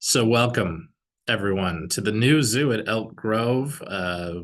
So welcome everyone to the new zoo at Elk Grove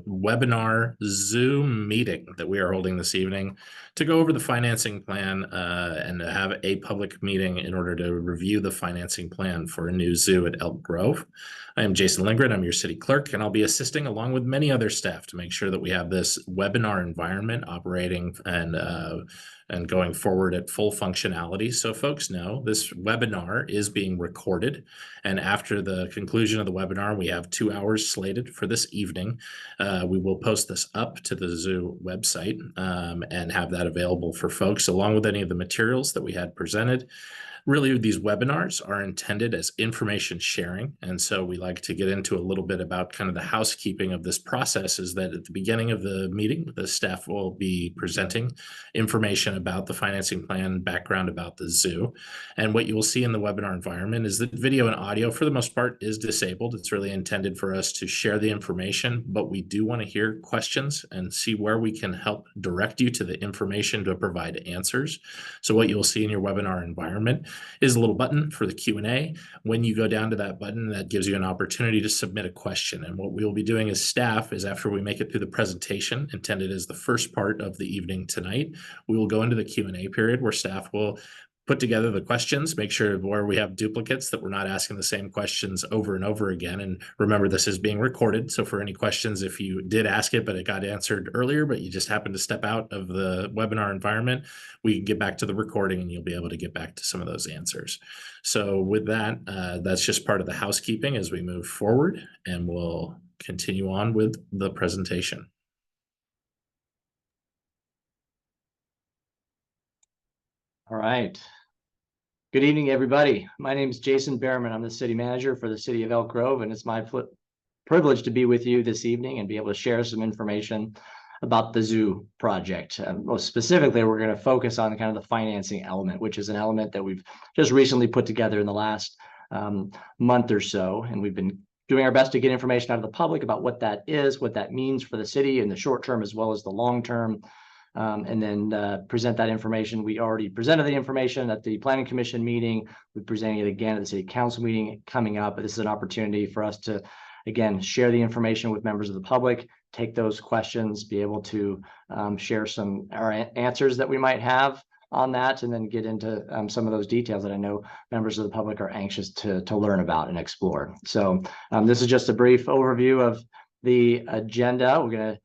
webinar Zoom meeting that we are holding this evening to go over the financing plan and to have a public meeting in order to review the financing plan for a new zoo at Elk Grove. I am Jason Lindgren. I'm your city clerk, and I'll be assisting along with many other staff to make sure that we have this webinar environment operating and going forward at full functionality. So folks know this webinar is being recorded. And after the conclusion of the webinar, we have 2 hours slated for this evening. We will post this up to the zoo website and have that available for folks, along with any of the materials that we had presented. Really, these webinars are intended as information sharing. And so we like to get into a little bit about kind of the housekeeping of this process is that at the beginning of the meeting, the staff will be presenting information about the financing plan, background about the zoo. And what you will see in the webinar environment is that video and audio, for the most part, is disabled. It's really intended for us to share the information, but we do want to hear questions and see where we can help direct you to the information to provide answers. So what you'll see in your webinar environment is a little button for the Q&A. When you go down to that button, that gives you an opportunity to submit a question. And what we will be doing as staff is after we make it through the presentation, intended as the first part of the evening tonight, we will go into the Q&A period where staff will put together the questions, make sure where we have duplicates that we're not asking the same questions over and over again. And remember, this is being recorded. So for any questions, if you did ask it, but it got answered earlier, but you just happened to step out of the webinar environment, we can get back to the recording and you'll be able to get back to some of those answers. So with that, that's just part of the housekeeping as we move forward, and we'll continue on with the presentation. All right. Good evening, everybody. My name is Jason Behrman. I'm the city manager for the city of Elk Grove, and it's my privilege to be with you this evening and be able to share some information about the zoo project. Most specifically, we're going to focus on kind of the financing element, which is an element that we've just recently put together in the last month or so. And we've been doing our best to get information out of the public about what that is, what that means for the city in the short term as well as the long term. And then present that information. We already presented the information at the Planning Commission meeting. We're presenting it again at the City Council meeting coming up. But this is an opportunity for us to, again, share the information with members of the public, take those questions, be able to share some our answers that we might have on that, and then get into some of those details that I know members of the public are anxious to learn about and explore. So this is just a brief overview of the agenda. We're going to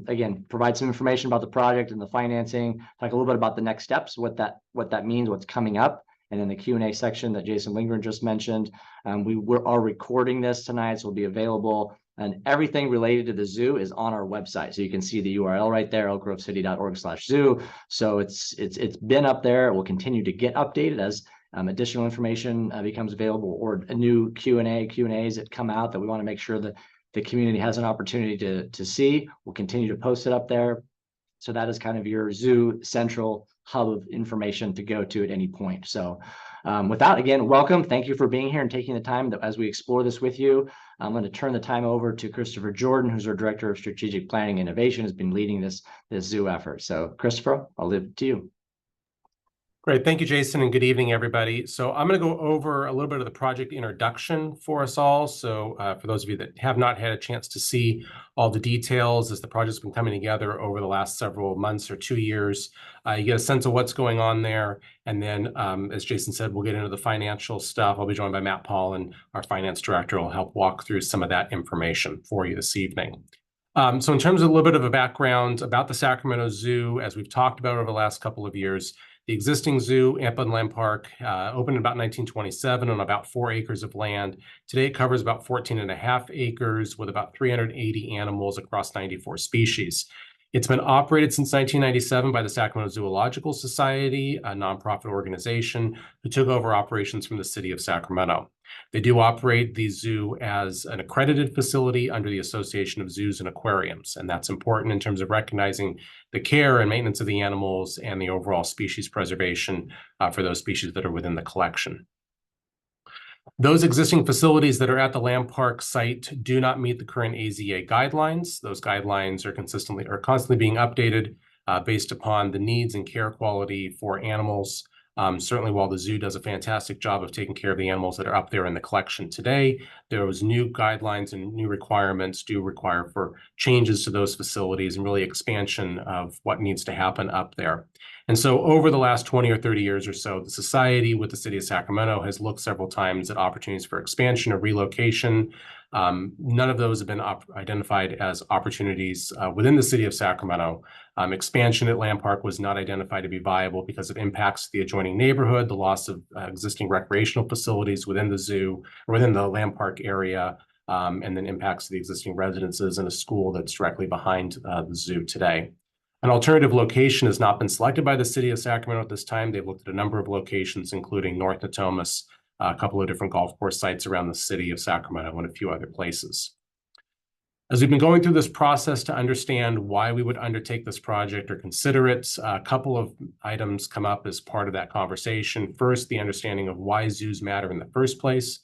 again, provide some information about the project and the financing, talk a little bit about the next steps, what that means, what's coming up. And in the Q&A section that Jason Lindgren just mentioned, we are recording this tonight, so it'll be available. And everything related to the zoo is on our website. So you can see the URL right there, elkgrovecity.org/zoo. So it's been up there. It will continue to get updated as additional information becomes available, or a new Q&As that come out that we want to make sure that the community has an opportunity to see. We'll continue to post it up there. So that is kind of your zoo central hub of information to go to at any point. So with that, again, welcome. Thank you for being here and taking the time as we explore this with you. I'm going to turn the time over to Christopher Jordan, who's our Director of Strategic Planning and Innovation, has been leading this zoo effort. So Christopher, I'll leave it to you. Great. Thank you, Jason, and good evening, everybody. So I'm going to go over a little bit of the project introduction for us all. So for those of you that have not had a chance to see all the details as the project's been coming together over the last several months or 2 years, you get a sense of what's going on there. And then, as Jason said, we'll get into the financial stuff. I'll be joined by Matt Paul, and our finance director will help walk through some of that information for you this evening. So in terms of a little bit of a background about the Sacramento Zoo, as we've talked about over the last couple of years, the existing zoo, Land Park, opened in about 1927 on about 4 acres of land. Today, it covers about 14.5 acres with about 380 animals across 94 species. It's been operated since 1997 by the Sacramento Zoological Society, a nonprofit organization who took over operations from the city of Sacramento. They do operate the zoo as an accredited facility under the Association of Zoos and Aquariums, and that's important in terms of recognizing the care and maintenance of the animals and the overall species preservation for those species that are within the collection. Those existing facilities that are at the Land Park site do not meet the current AZA guidelines. Those guidelines are constantly being updated based upon the needs and care quality for animals Certainly, while the zoo does a fantastic job of taking care of the animals that are up there in the collection today, those new guidelines and new requirements do require for changes to those facilities and really expansion of what needs to happen up there. And so over the last 20 or 30 years or so, the Society with the City of Sacramento has looked several times at opportunities for expansion or relocation. None of those have been identified as opportunities within the City of Sacramento. Expansion at Lamb Park was not identified to be viable because of impacts to the adjoining neighborhood, the loss of existing recreational facilities within the zoo or within the Lamb Park area, and then impacts to the existing residences and a school that's directly behind the zoo today. An alternative location has not been selected by the City of Sacramento at this time. They've looked at a number of locations, including North Natomas, a couple of different golf course sites around the City of Sacramento, and a few other places. As we've been going through this process to understand why we would undertake this project or consider it, a couple of items come up as part of that conversation. First, the understanding of why zoos matter in the first place.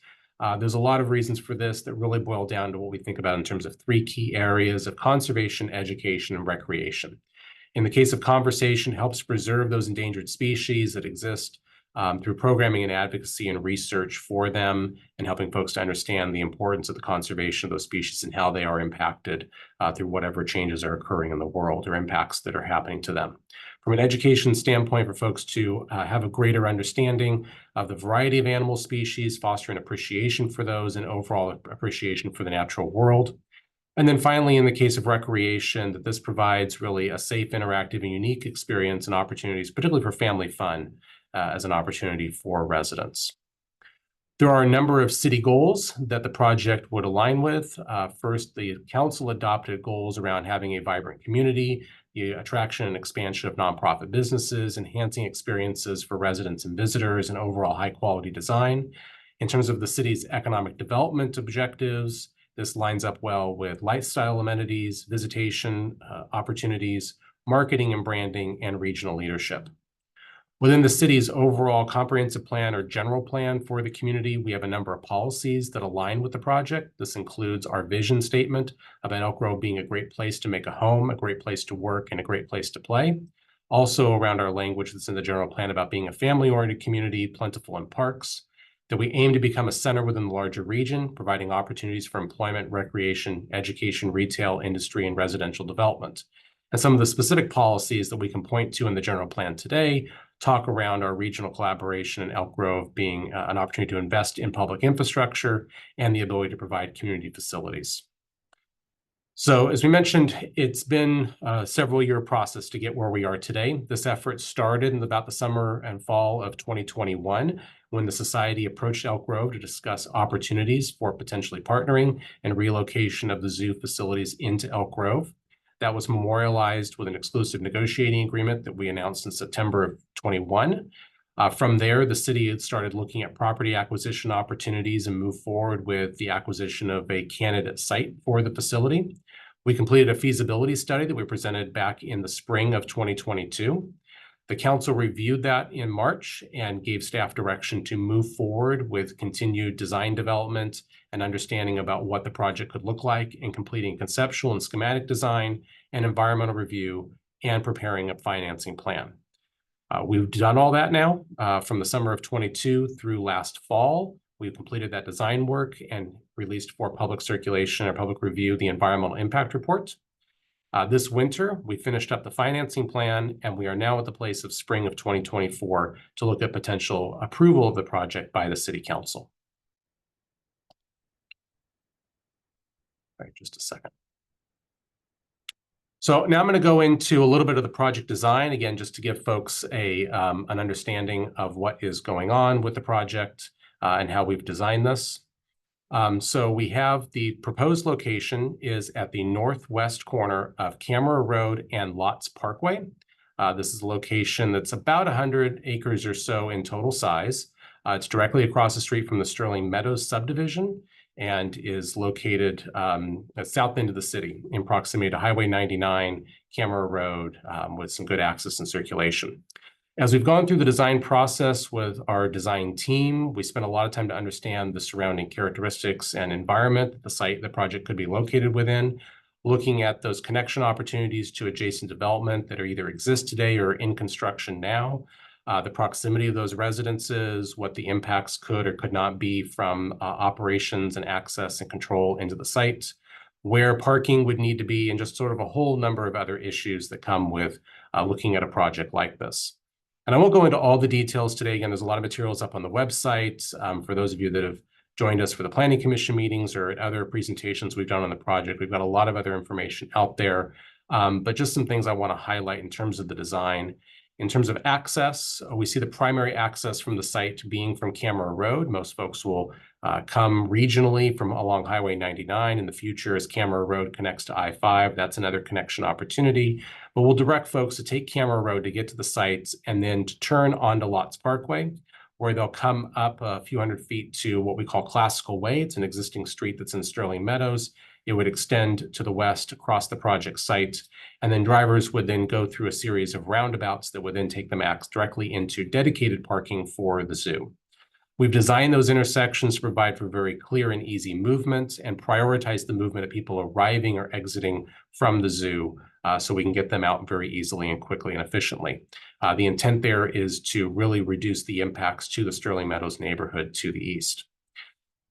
There's a lot of reasons for this that really boil down to what we think about in terms of three key areas of conservation, education, and recreation. In the case of conservation, helps preserve those endangered species that exist through programming and advocacy and research for them, and helping folks to understand the importance of the conservation of those species and how they are impacted through whatever changes are occurring in the world or impacts that are happening to them. From an education standpoint, for folks to have a greater understanding of the variety of animal species, foster an appreciation for those, and overall appreciation for the natural world. And then finally, in the case of recreation, that this provides really a safe, interactive, and unique experience and opportunities, particularly for family fun, as an opportunity for residents. There are a number of city goals that the project would align with. First, the council adopted goals around having a vibrant community, the attraction and expansion of nonprofit businesses, enhancing experiences for residents and visitors, and overall high-quality design. In terms of the city's economic development objectives, this lines up well with lifestyle amenities, visitation opportunities, marketing and branding, and regional leadership. Within the city's overall comprehensive plan or general plan for the community, we have a number of policies that align with the project. This includes our vision statement about Elk Grove being a great place to make a home, a great place to work, and a great place to play. Also around our language that's in the general plan about being a family-oriented community, plentiful in parks, that we aim to become a center within the larger region, providing opportunities for employment, recreation, education, retail, industry, and residential development. And some of the specific policies that we can point to in the general plan today talk around our regional collaboration in Elk Grove being an opportunity to invest in public infrastructure and the ability to provide community facilities. So as we mentioned, it's been a several-year process to get where we are today. This effort started in about the summer and fall of 2021 when the Society approached Elk Grove to discuss opportunities for potentially partnering and relocation of the zoo facilities into Elk Grove. That was memorialized with an exclusive negotiating agreement that we announced in September of 21. From there, the city had started looking at property acquisition opportunities and moved forward with the acquisition of a candidate site for the facility. We completed a feasibility study that we presented back in the spring of 2022. The council reviewed that in March and gave staff direction to move forward with continued design development and understanding about what the project could look like, in completing conceptual and schematic design and environmental review and preparing a financing plan. We've done all that now from the summer of 22 through last fall. We've completed that design work and released for public circulation or public review the environmental impact report. This winter, we finished up the financing plan, and we are now at the place of spring of 2024 to look at potential approval of the project by the City Council. All right, just a second. So now I'm going to go into a little bit of the project design, again, just to give folks an understanding of what is going on with the project and how we've designed this. So we have the proposed location is at the northwest corner of Camera Road and Lots Parkway. This is a location that's about 100 acres or so in total size. It's directly across the street from the Sterling Meadows subdivision and is located at south end of the city in proximity to Highway 99, Camera Road, with some good access and circulation. As we've gone through the design process with our design team, we spent a lot of time to understand the surrounding characteristics and environment that the project could be located within, looking at those connection opportunities to adjacent development that either exist today or in construction now, the proximity of those residences, what the impacts could or could not be from operations and access and control into the site, where parking would need to be, and just sort of a whole number of other issues that come with looking at a project like this. And I won't go into all the details today. Again, there's a lot of materials up on the website. For those of you that have joined us for the Planning Commission meetings or at other presentations we've done on the project, we've got a lot of other information out there. But just some things I want to highlight in terms of the design. In terms of access, we see the primary access from the site being from Camera Road. Most folks will come regionally from along Highway 99. In the future, as Camera Road connects to I-5, that's another connection opportunity. But we'll direct folks to take Camera Road to get to the sites and then to turn onto Lots Parkway, where they'll come up a few hundred feet to what we call Classical Way. It's an existing street that's in Sterling Meadows. It would extend to the west across the project site, and then drivers would then go through a series of roundabouts that would then take them directly into dedicated parking for the zoo. We've designed those intersections to provide for very clear and easy movement and prioritize the movement of people arriving or exiting from the zoo so we can get them out very easily and quickly and efficiently. The intent there is to really reduce the impacts to the Sterling Meadows neighborhood to the east.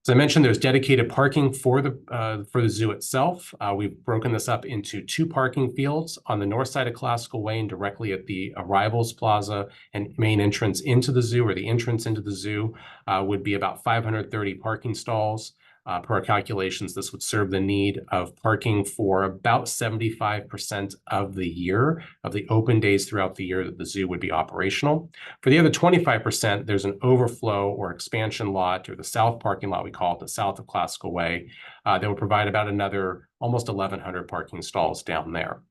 As I mentioned, there's dedicated parking for the zoo itself. We've broken this up into 2 parking fields on the north side of Classical Way and directly at the arrivals plaza and main entrance into the zoo, or the entrance into the zoo would be about 530 parking stalls. Per our calculations, this would serve the need of parking for about 75% of the year, of the open days throughout the year that the zoo would be operational. For the other 25%, there's an overflow or expansion lot, or the south parking lot, we call it, the south of Classical Way, that will provide about another almost 1,100 parking stalls down there.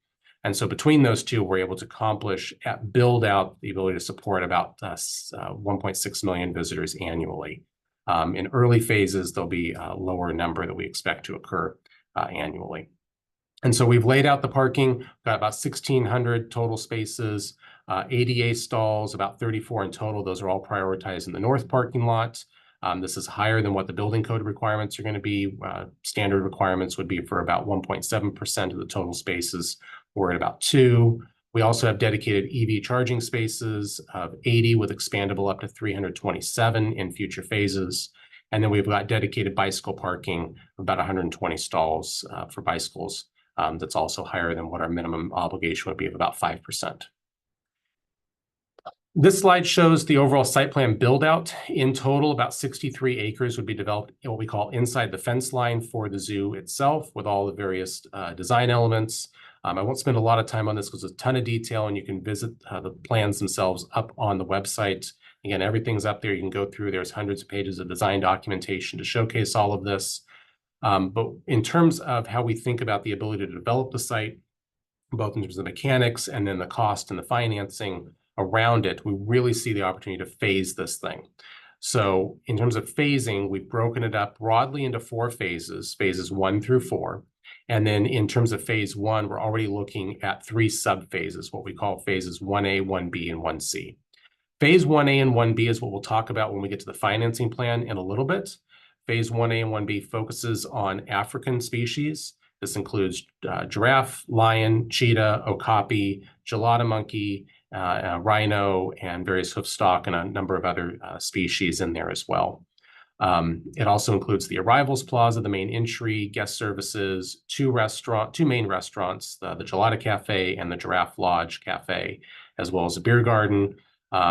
And so between those two, we're able to build out the ability to support about 1.6 million visitors annually. In early phases, there'll be a lower number that we expect to occur annually. And so we've laid out the parking, got about 1,600 total spaces, ADA stalls, about 34 in total. Those are all prioritized in the north parking lot. This is higher than what the building code requirements are going to be. Standard requirements would be for about 1.7% of the total spaces. We're at about 2. We also have dedicated EV charging spaces of 80 with expandable up to 327 in future phases. And then we've got dedicated bicycle parking, about 120 stalls for bicycles. That's also higher than what our minimum obligation would be of about 5%. This slide shows the overall site plan build out. In total, about 63 acres would be developed in what we call inside the fence line for the zoo itself, with all the various design elements. I won't spend a lot of time on this because there's a ton of detail, and you can visit the plans themselves up on the website. Again, everything's up there. You can go through. There's hundreds of pages of design documentation to showcase all of this. But in terms of how we think about the ability to develop the site, both in terms of the mechanics and then the cost and the financing around it, we really see the opportunity to phase this thing. So in terms of phasing, we've broken it up broadly into 4 phases, phases 1 through 4. And then in terms of phase 1, we're already looking at 3 sub-phases, what we call phases 1A, 1B, and 1C. Phase 1A and 1B is what we'll talk about when we get to the financing plan in a little bit. Phase 1A and 1B focuses on African species. This includes giraffe, lion, cheetah, okapi, gelada monkey, rhino, and various hoofstock, and a number of other species in there as well. It also includes the arrivals plaza, the main entry, guest services, 2 main restaurants, the Gelada Cafe and the Giraffe Lodge Cafe, as well as a beer garden.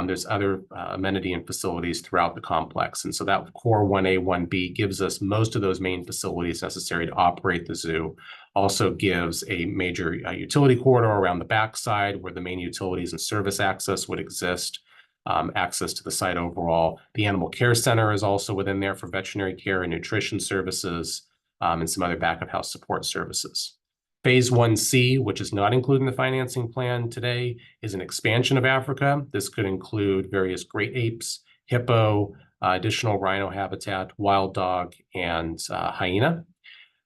There's other amenity and facilities throughout the complex. And so that core 1A, 1B gives us most of those main facilities necessary to operate the zoo. Also gives a major utility corridor around the backside where the main utilities and service access would exist. Access to the site overall. The Animal Care Center is also within there for veterinary care and nutrition services, and some other back of house support services. Phase 1C, which is not included in the financing plan today, is an expansion of Africa. This could include various great apes, hippo, additional rhino habitat, wild dog, and hyena.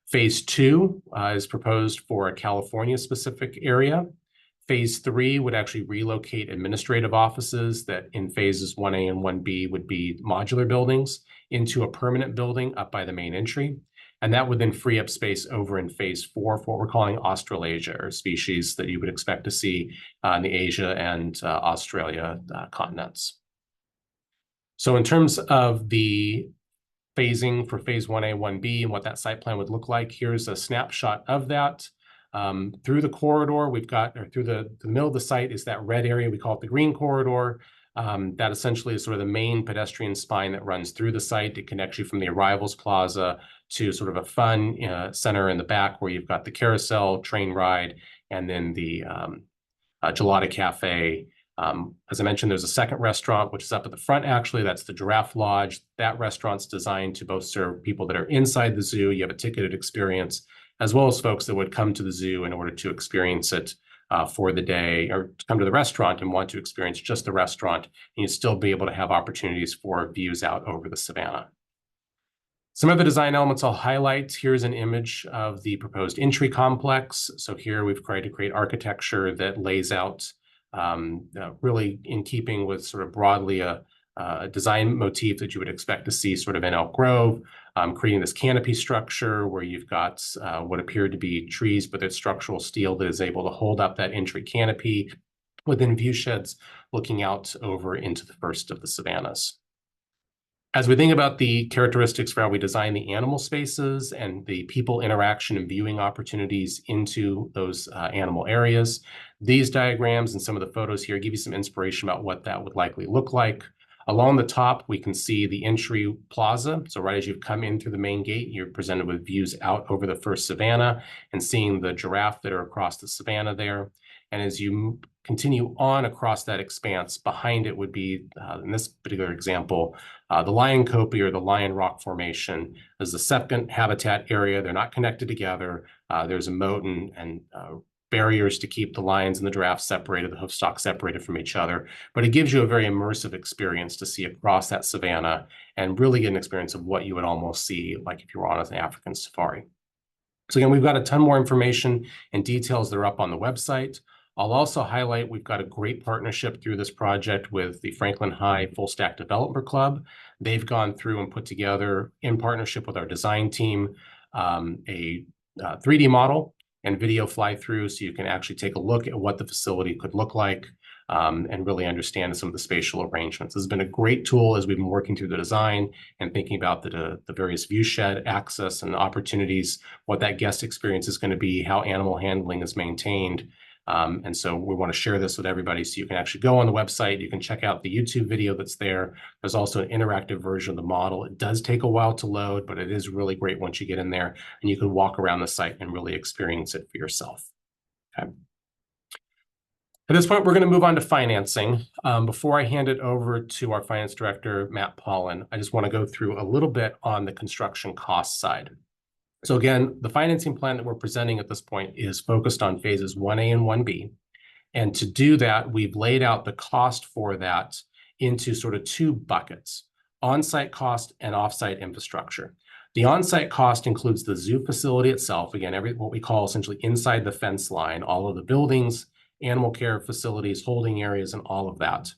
Phase 2 is proposed for a California-specific area. Phase 3 would actually relocate administrative offices that in phases 1A and 1B would be modular buildings into a permanent building up by the main entry. And that would then free up space over in phase 4 for what we're calling Australasia, or species that you would expect to see in the Asia and Australia continents. So in terms of the phasing for phase 1A, 1B, and what that site plan would look like, here's a snapshot of that. Through the corridor, we've got, or through the middle of the site is that red area, we call it the green corridor. That essentially is sort of the main pedestrian spine that runs through the site. It connects you from the arrivals plaza to sort of a fun center in the back where you've got the carousel, train ride, and then the Gelada Cafe. As I mentioned, there's a second restaurant, which is up at the front, actually. That's the Giraffe Lodge. That restaurant's designed to both serve people that are inside the zoo, you have a ticketed experience, as well as folks that would come to the zoo in order to experience it for the day, or to come to the restaurant and want to experience just the restaurant, and you'd still be able to have opportunities for views out over the savannah. Some of the design elements I'll highlight. Here's an image of the proposed entry complex. So here we've tried to create architecture that lays out really in keeping with sort of broadly a design motif that you would expect to see sort of in Elk Grove, creating this canopy structure where you've got what appear to be trees, but it's structural steel that is able to hold up that entry canopy within view sheds looking out over into the first of the savannas. As we think about the characteristics for how we design the animal spaces and the people interaction and viewing opportunities into those animal areas, these diagrams and some of the photos here give you some inspiration about what that would likely look like. Along the top, we can see the entry plaza. So right as you've come in through the main gate, you're presented with views out over the first savanna and seeing the giraffe that are across the savanna there. And as you continue on across that expanse, behind it would be, in this particular example, the lion copy or the lion rock formation is the second habitat area. They're not connected together. There's a moat and barriers to keep the lions and the giraffes separated, the hoofstock separated from each other. But it gives you a very immersive experience to see across that savanna and really get an experience of what you would almost see like if you were on an African safari. So again, we've got a ton more information and details that are up on the website. I'll also highlight we've got a great partnership through this project with the Franklin High Full Stack Developer Club. They've gone through and put together, in partnership with our design team, a 3D model and video fly through so you can actually take a look at what the facility could look like and really understand some of the spatial arrangements. This has been a great tool as we've been working through the design and thinking about the various view shed access and opportunities, what that guest experience is going to be, how animal handling is maintained. And so we want to share this with everybody so you can actually go on the website. You can check out the YouTube video that's there. There's also an interactive version of the model. It does take a while to load, but it is really great once you get in there and you can walk around the site and really experience it for yourself. Okay. At this point, we're going to move on to financing. Before I hand it over to our finance director, Matt Paulin, I just want to go through a little bit on the construction cost side. So again, the financing plan that we're presenting at this point is focused on phases 1A and 1B. And to do that, we've laid out the cost for that into sort of two buckets, on-site cost and off-site infrastructure. The on-site cost includes the zoo facility itself, again, what we call essentially inside the fence line, all of the buildings, animal care facilities, holding areas, and all of that.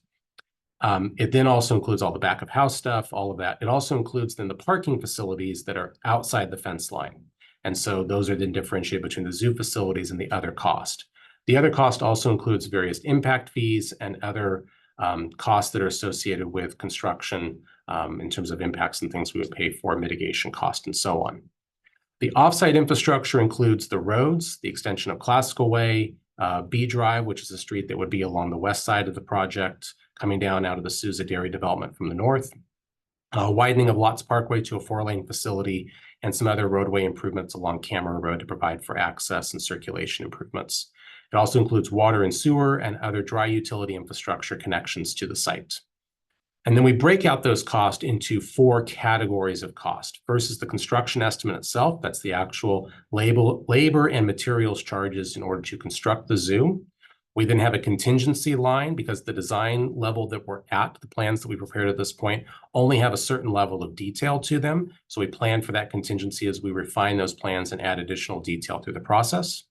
It then also includes all the back of house stuff, all of that. It also includes then the parking facilities that are outside the fence line. And so those are then differentiated between the zoo facilities and the other cost. The other cost also includes various impact fees and other costs that are associated with construction in terms of impacts and things we would pay for, mitigation cost, and so on. The offsite infrastructure includes the roads, the extension of Classical Way, B Drive, which is a street that would be along the west side of the project, coming down out of the Sousa Dairy development from the north, widening of Lots Parkway to a 4-lane facility, and some other roadway improvements along Camera Road to provide for access and circulation improvements. It also includes water and sewer and other dry utility infrastructure connections to the site. And then we break out those costs into 4 categories of cost. First is the construction estimate itself. That's the actual labor and materials charges in order to construct the zoo. We then have a contingency line because the design level that we're at, the plans that we prepared at this point, only have a certain level of detail to them. So we plan for that contingency as we refine those plans and add additional detail through the process.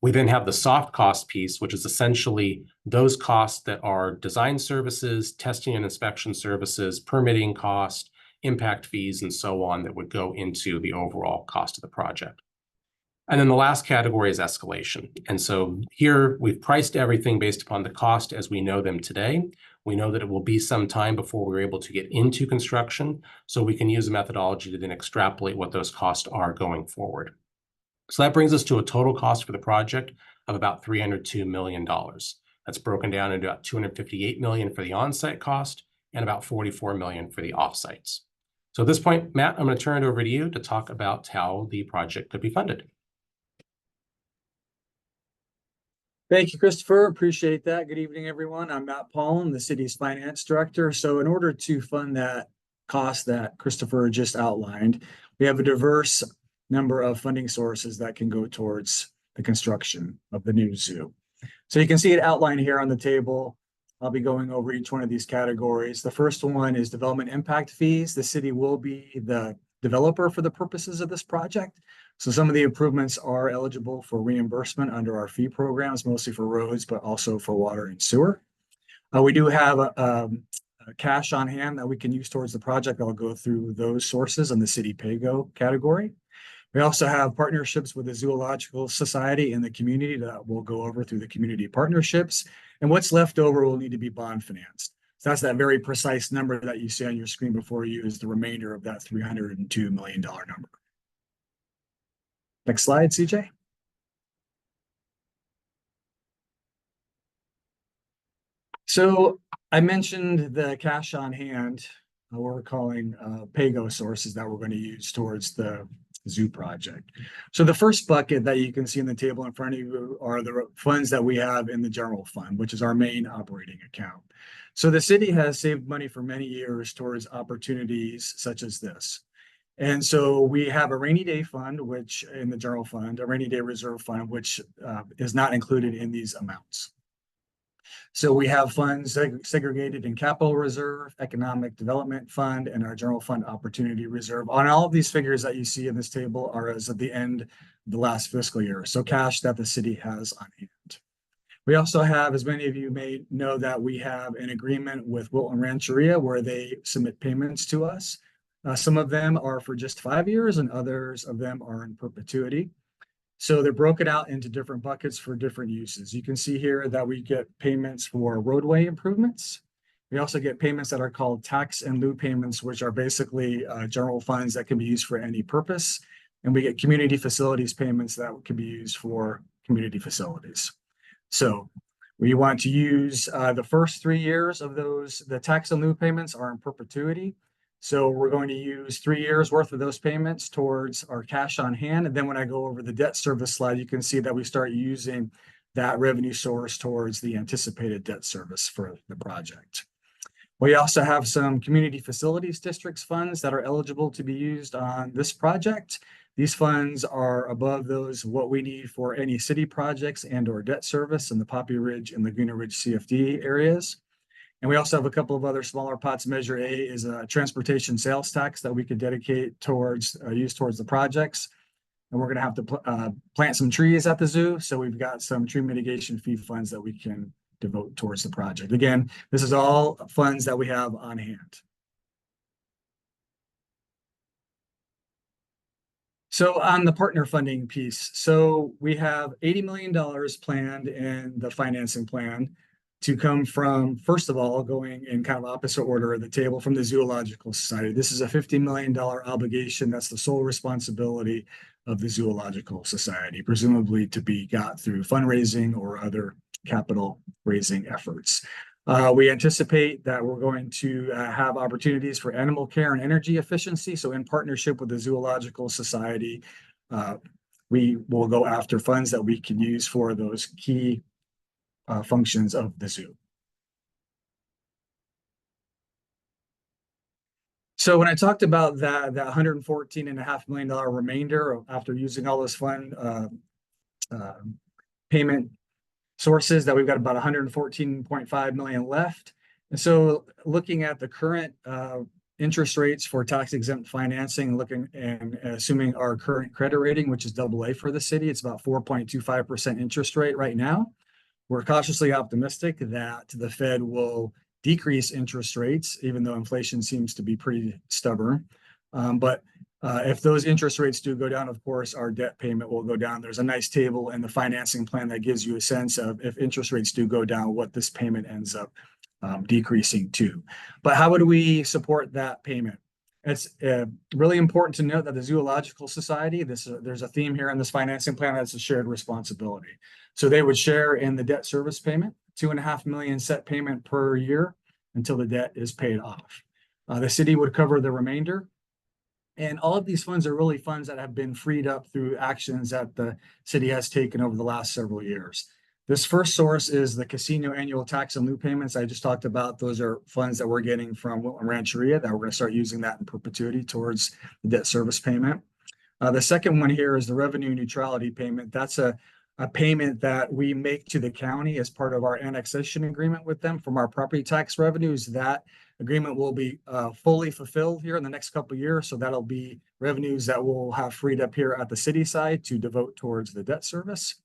We then have the soft cost piece, which is essentially those costs that are design services, testing and inspection services, permitting cost, impact fees, and so on that would go into the overall cost of the project. And then the last category is escalation. And so here we've priced everything based upon the cost as we know them today. We know that it will be some time before we're able to get into construction, so we can use a methodology to then extrapolate what those costs are going forward. So that brings us to a total cost for the project of about $302 million. That's broken down into about $258 million for the on-site cost and about $44 million for the off-sites. So at this point, Matt, I'm going to turn it over to you to talk about how the project could be funded. Thank you, Christopher. Appreciate that. Good evening, everyone. I'm Matt Paulin, the city's finance director. So in order to fund that cost that Christopher just outlined, we have a diverse number of funding sources that can go towards the construction of the new zoo. So you can see it outlined here on the table. I'll be going over each one of these categories. The first one is development impact fees. The city will be the developer for the purposes of this project. So some of the improvements are eligible for reimbursement under our fee programs, mostly for roads, but also for water and sewer. We do have a cash on hand that we can use towards the project. I'll go through those sources in the city pay-go category. We also have partnerships with the Zoological Society and the community that we'll go over through the community partnerships. And what's left over will need to be bond financed. So that's that very precise number that you see on your screen before you is the remainder of that $302 million number. Next slide, CJ. So I mentioned the cash on hand, we're calling pay-go sources that we're going to use towards the zoo project. So the first bucket that you can see in the table in front of you are the funds that we have in the general fund, which is our main operating account. So the city has saved money for many years towards opportunities such as this. And so we have a rainy day fund, which in the general fund, a rainy day reserve fund, which is not included in these amounts. So we have funds segregated in capital reserve, economic development fund, and our general fund opportunity reserve. On all of these figures that you see in this table are as of the end of the last fiscal year. So cash that the city has on hand. We also have, as many of you may know, that we have an agreement with Wilton Rancheria where they submit payments to us. Some of them are for just 5 years and others of them are in perpetuity. So they're broken out into different buckets for different uses. You can see here that we get payments for roadway improvements. We also get payments that are called tax in lieu payments, which are basically general funds that can be used for any purpose. And we get community facilities payments that can be used for community facilities. So we want to use the first 3 years of those. The tax in lieu payments are in perpetuity. So we're going to use 3 years worth of those payments towards our cash on hand. And then when I go over the debt service slide, you can see that we start using that revenue source towards the anticipated debt service for the project. We also have some community facilities districts funds that are eligible to be used on this project. These funds are above those what we need for any city projects and or debt service in the Poppy Ridge and Laguna Ridge CFD areas. And we also have a couple of other smaller pots. Measure A is a transportation sales tax that we could dedicate towards, use towards the projects. And we're going to have to plant some trees at the zoo. So we've got some tree mitigation fee funds that we can devote towards the project. Again, this is all funds that we have on hand. So on the partner funding piece, so we have $80 million planned in the financing plan to come from, first of all, going in kind of opposite order of the table from the Zoological Society. This is a $50 million obligation. That's the sole responsibility of the Zoological Society, presumably to be got through fundraising or other capital raising efforts. We anticipate that we're going to have opportunities for animal care and energy efficiency. So in partnership with the Zoological Society, we will go after funds that we can use for those key functions of the zoo. So when I talked about that $114.5 million remainder after using all those fund payment sources, that we've got about $114.5 million left. And so looking at the current interest rates for tax exempt financing, looking and assuming our current credit rating, which is AA for the city, it's about 4.25% interest rate right now. We're cautiously optimistic that the Fed will decrease interest rates, even though inflation seems to be pretty stubborn. But if those interest rates do go down, of course, our debt payment will go down. There's a nice table in the financing plan that gives you a sense of if interest rates do go down, what this payment ends up decreasing to. But how would we support that payment? It's really important to note that the Zoological Society, there's a theme here in this financing plan, that's a shared responsibility. So they would share in the debt service payment, $2.5 million set payment per year until the debt is paid off. The city would cover the remainder. And all of these funds are really funds that have been freed up through actions that the city has taken over the last several years. This first source is the casino annual tax and lieu payments I just talked about. Those are funds that we're getting from Wilton Rancheria that we're going to start using that in perpetuity towards the debt service payment. The second one here is the revenue neutrality payment. That's a payment that we make to the county as part of our annexation agreement with them from our property tax revenues. That agreement will be fully fulfilled here in the next couple of years. So that'll be revenues that we'll have freed up here at the city side to devote towards the debt service.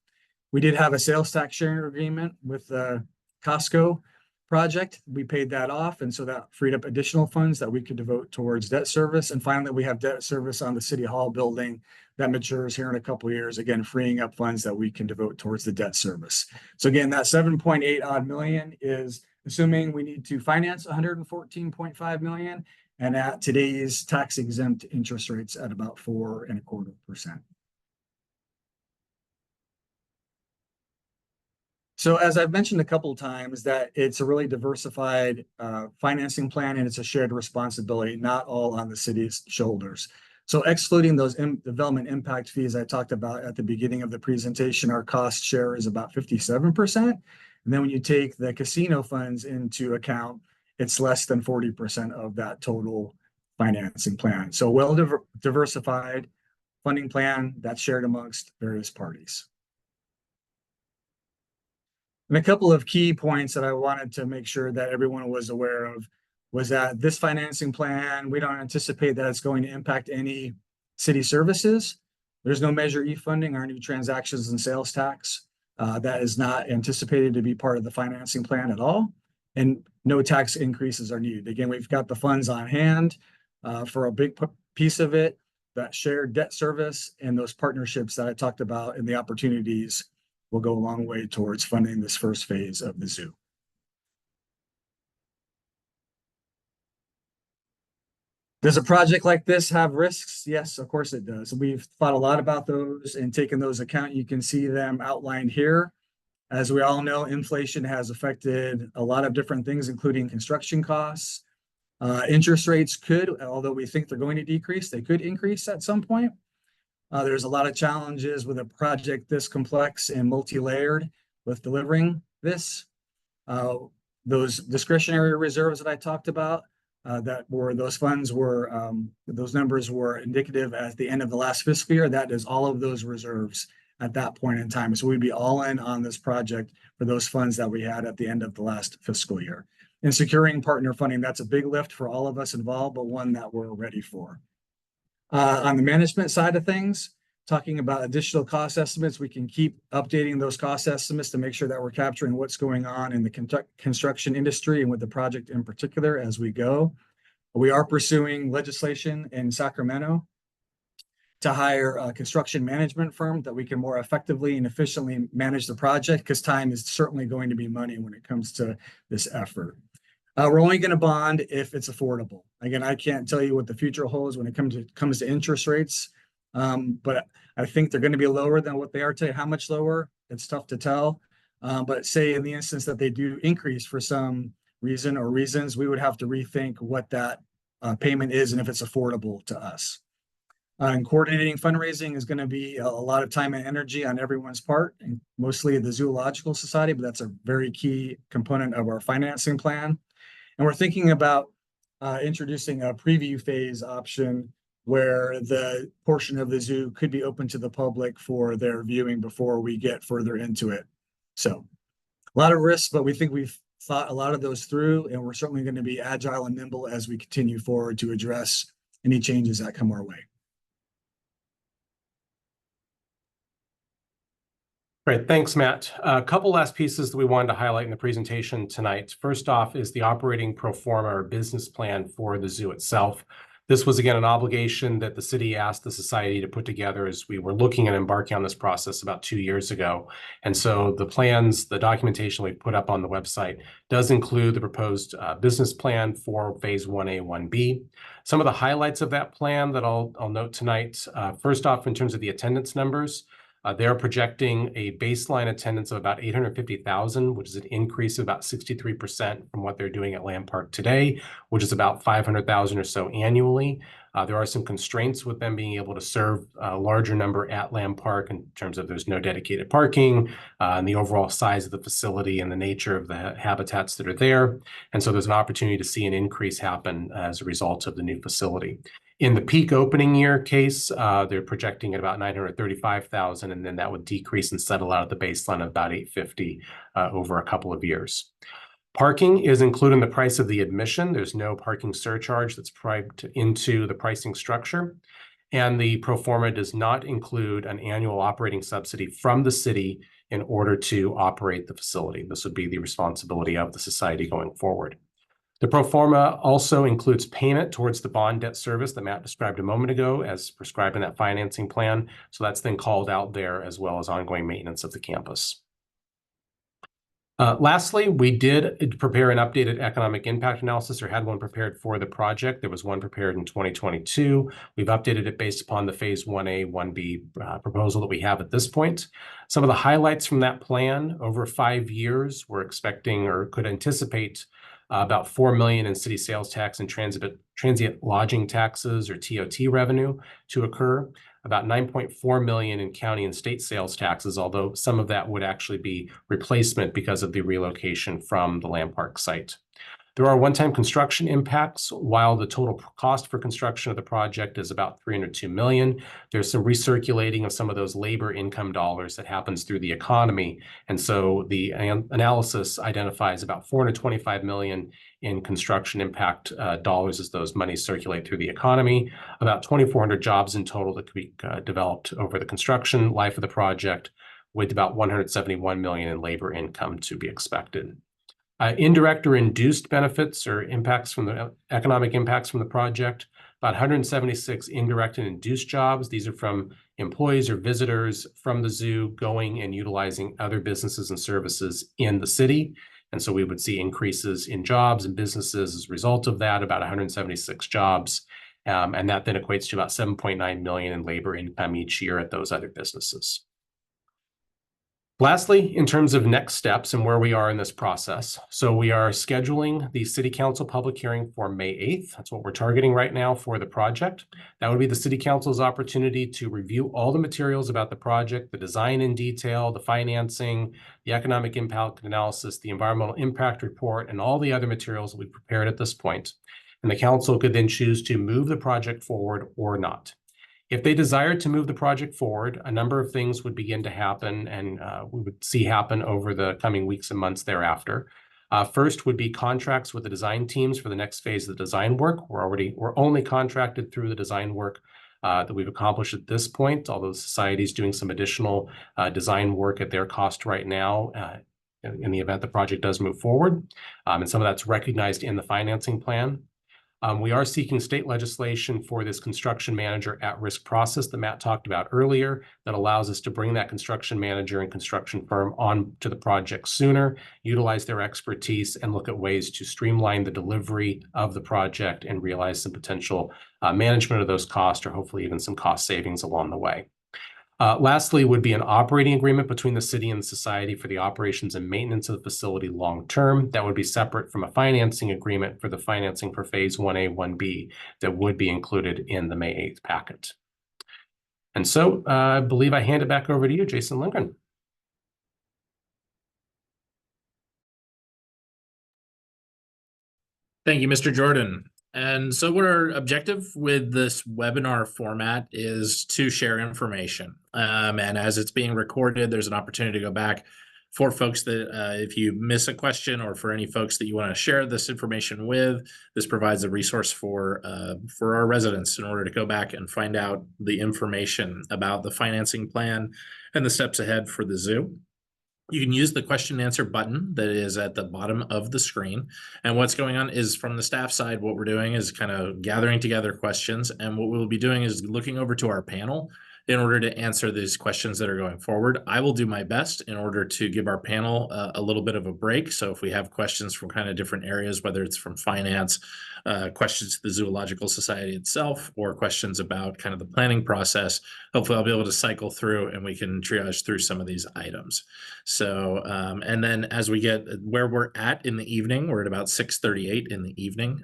We did have a sales tax sharing agreement with the Costco project. We paid that off, and so that freed up additional funds that we could devote towards debt service. And finally, we have debt service on the City Hall building that matures here in a couple of years, again, freeing up funds that we can devote towards the debt service. So again, that 7.8 odd million is assuming we need to finance 114.5 million, and at today's tax exempt interest rates at about 4.25%. So as I've mentioned a couple of times, that it's a really diversified financing plan, and it's a shared responsibility, not all on the city's shoulders. So excluding those development impact fees I talked about at the beginning of the presentation, our cost share is about 57%. And then when you take the casino funds into account, it's less than 40% of that total financing plan. So well diversified funding plan that's shared amongst various parties. And a couple of key points that I wanted to make sure that everyone was aware of was that this financing plan, we don't anticipate that it's going to impact any city services. There's no Measure E funding, our new transactions and sales tax. That is not anticipated to be part of the financing plan at all. And no tax increases are needed. Again, we've got the funds on hand for a big piece of it, that shared debt service and those partnerships that I talked about and the opportunities will go a long way towards funding this first phase of the zoo. Does a project like this have risks? Yes, of course it does. We've thought a lot about those and taken those account. You can see them outlined here. As we all know, inflation has affected a lot of different things, including construction costs. Interest rates could, although we think they're going to decrease, they could increase at some point. There's a lot of challenges with a project this complex and multi-layered with delivering this. Those discretionary reserves that I talked about, those numbers were indicative at the end of the last fiscal year. That is all of those reserves at that point in time. So we'd be all in on this project for those funds that we had at the end of the last fiscal year. And securing partner funding, that's a big lift for all of us involved, but one that we're ready for. On the management side of things, talking about additional cost estimates, we can keep updating those cost estimates to make sure that we're capturing what's going on in the construction industry and with the project in particular as we go. We are pursuing legislation in Sacramento to hire a construction management firm that we can more effectively and efficiently manage the project, because time is certainly going to be money when it comes to this effort. We're only going to bond if it's affordable. Again, I can't tell you what the future holds when it comes to interest rates, but I think they're going to be lower than what they are today. How much lower? It's tough to tell. But say in the instance that they do increase for some reason or reasons, we would have to rethink what that payment is and if it's affordable to us. And coordinating fundraising is going to be a lot of time and energy on everyone's part, and mostly the Zoological Society, but that's a very key component of our financing plan. And we're thinking about introducing a preview phase option where the portion of the zoo could be open to the public for their viewing before we get further into it. So a lot of risks, but we think we've thought a lot of those through, and we're certainly going to be agile and nimble as we continue forward to address any changes that come our way. Great, thanks, Matt. A couple last pieces that we wanted to highlight in the presentation tonight. First off is the operating pro forma or business plan for the zoo itself. This was, again, an obligation that the city asked the society to put together as we were looking at embarking on this process about 2 years ago. And so the plans, the documentation we put up on the website does include the proposed business plan for phase 1A, 1B. Some of the highlights of that plan that I'll note tonight, first off, in terms of the attendance numbers, they're projecting a baseline attendance of about 850,000, which is an increase of about 63% from what they're doing at Lamb Park today, which is about 500,000 or so annually. There are some constraints with them being able to serve a larger number at Lamb Park in terms of there's no dedicated parking, and the overall size of the facility and the nature of the habitats that are there. And so there's an opportunity to see an increase happen as a result of the new facility. In the peak opening year case, they're projecting at about 935,000, and then that would decrease and settle out at the baseline of about 850 over a couple of years. Parking is included in the price of the admission. There's no parking surcharge that's priced into the pricing structure. And the pro forma does not include an annual operating subsidy from the city in order to operate the facility. This would be the responsibility of the society going forward. The pro forma also includes payment towards the bond debt service that Matt described a moment ago as prescribed in that financing plan. So that's then called out there, as well as ongoing maintenance of the campus. Lastly, we did prepare an updated economic impact analysis, or had one prepared for the project. There was one prepared in 2022. We've updated it based upon the phase 1A, 1B proposal that we have at this point. Some of the highlights from that plan: over 5 years, we're expecting or could anticipate about $4 million in city sales tax and transient lodging taxes, or TOT revenue, to occur. About $9.4 million in county and state sales taxes, although some of that would actually be replacement because of the relocation from the Lamb Park site. There are one-time construction impacts. While the total cost for construction of the project is about $302 million, there's some recirculating of some of those labor income dollars that happens through the economy. And so the analysis identifies about $425 million in construction impact dollars as those monies circulate through the economy, about 2,400 jobs in total that could be developed over the construction life of the project, with about $171 million in labor income to be expected. Indirect or induced benefits or impacts from the economic impacts from the project, about 176 indirect and induced jobs. These are from employees or visitors from the zoo going and utilizing other businesses and services in the city. And so we would see increases in jobs and businesses as a result of that, about 176 jobs. And that then equates to about $7.9 million in labor income each year at those other businesses. Lastly, in terms of next steps and where we are in this process, so we are scheduling the City Council public hearing for May 8th. That's what we're targeting right now for the project. That would be the City Council's opportunity to review all the materials about the project, the design in detail, the financing, the economic impact analysis, the environmental impact report, and all the other materials that we've prepared at this point. And the council could then choose to move the project forward or not. If they desired to move the project forward, a number of things would begin to happen, and we would see happen over the coming weeks and months thereafter. First would be contracts with the design teams for the next phase of the design work. We're only contracted through the design work that we've accomplished at this point, although the society is doing some additional design work at their cost right now in the event the project does move forward. And some of that's recognized in the financing plan. We are seeking state legislation for this construction manager at-risk process that Matt talked about earlier that allows us to bring that construction manager and construction firm on to the project sooner, utilize their expertise, and look at ways to streamline the delivery of the project and realize some potential management of those costs, or hopefully even some cost savings along the way. Lastly would be an operating agreement between the city and the society for the operations and maintenance of the facility long-term. That would be separate from a financing agreement for the financing for phase 1A, 1B that would be included in the May 8th packet. And so I believe I hand it back over to you, Jason Lindgren. Thank you, Mr. Jordan. And so what our objective with this webinar format is to share information. And as it's being recorded, there's an opportunity to go back for folks that if you miss a question, or for any folks that you want to share this information with, this provides a resource for our residents in order to go back and find out the information about the financing plan and the steps ahead for the zoo. You can use the question and answer button that is at the bottom of the screen. And what's going on is, from the staff side, what we're doing is kind of gathering together questions. And what we'll be doing is looking over to our panel in order to answer these questions that are going forward. I will do my best in order to give our panel a little bit of a break. So if we have questions from kind of different areas, whether it's from finance, questions to the Zoological Society itself, or questions about kind of the planning process, hopefully I'll be able to cycle through and we can triage through some of these items. So, and then as we get where we're at in the evening, we're at about 6:38 in the evening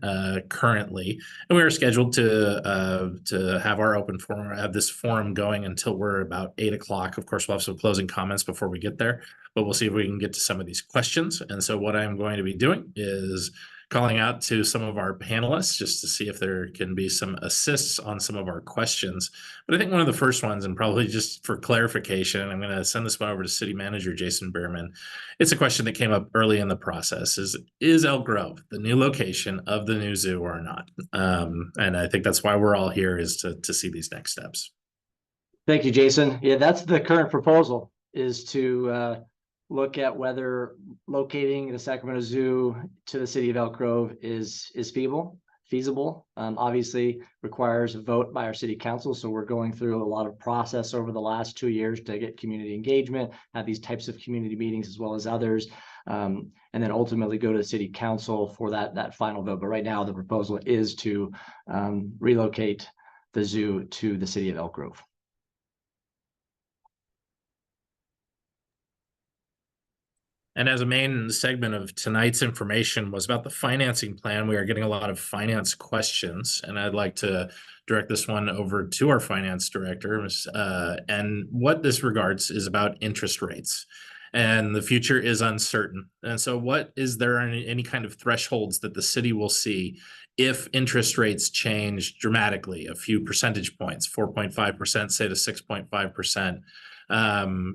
currently, and we are scheduled to have our open forum, have this forum going until we're about 8 o'clock. Of course, we'll have some closing comments before we get there, but we'll see if we can get to some of these questions. And so what I'm going to be doing is calling out to some of our panelists just to see if there can be some assists on some of our questions. But I think one of the first ones, and probably just for clarification, I'm going to send this one over to City Manager Jason Bierman. It's a question that came up early in the process: is Elk Grove the new location of the new zoo or not? And I think that's why we're all here, is to see these next steps. Thank you, Jason. Yeah, that's the current proposal, is to look at whether locating the Sacramento Zoo to the city of Elk Grove is feasible. Obviously requires a vote by our city council. So we're going through a lot of process over the last 2 years to get community engagement, have these types of community meetings as well as others, and then ultimately go to the city council for that final vote. But right now the proposal is to relocate the zoo to the city of Elk Grove. And as a main segment of tonight's information was about the financing plan, we are getting a lot of finance questions, and I'd like to direct this one over to our finance director. And what this regards is about interest rates, and the future is uncertain. And so what is there any kind of thresholds that the city will see if interest rates change dramatically, a few percentage points, 4.5%, say to 6.5%?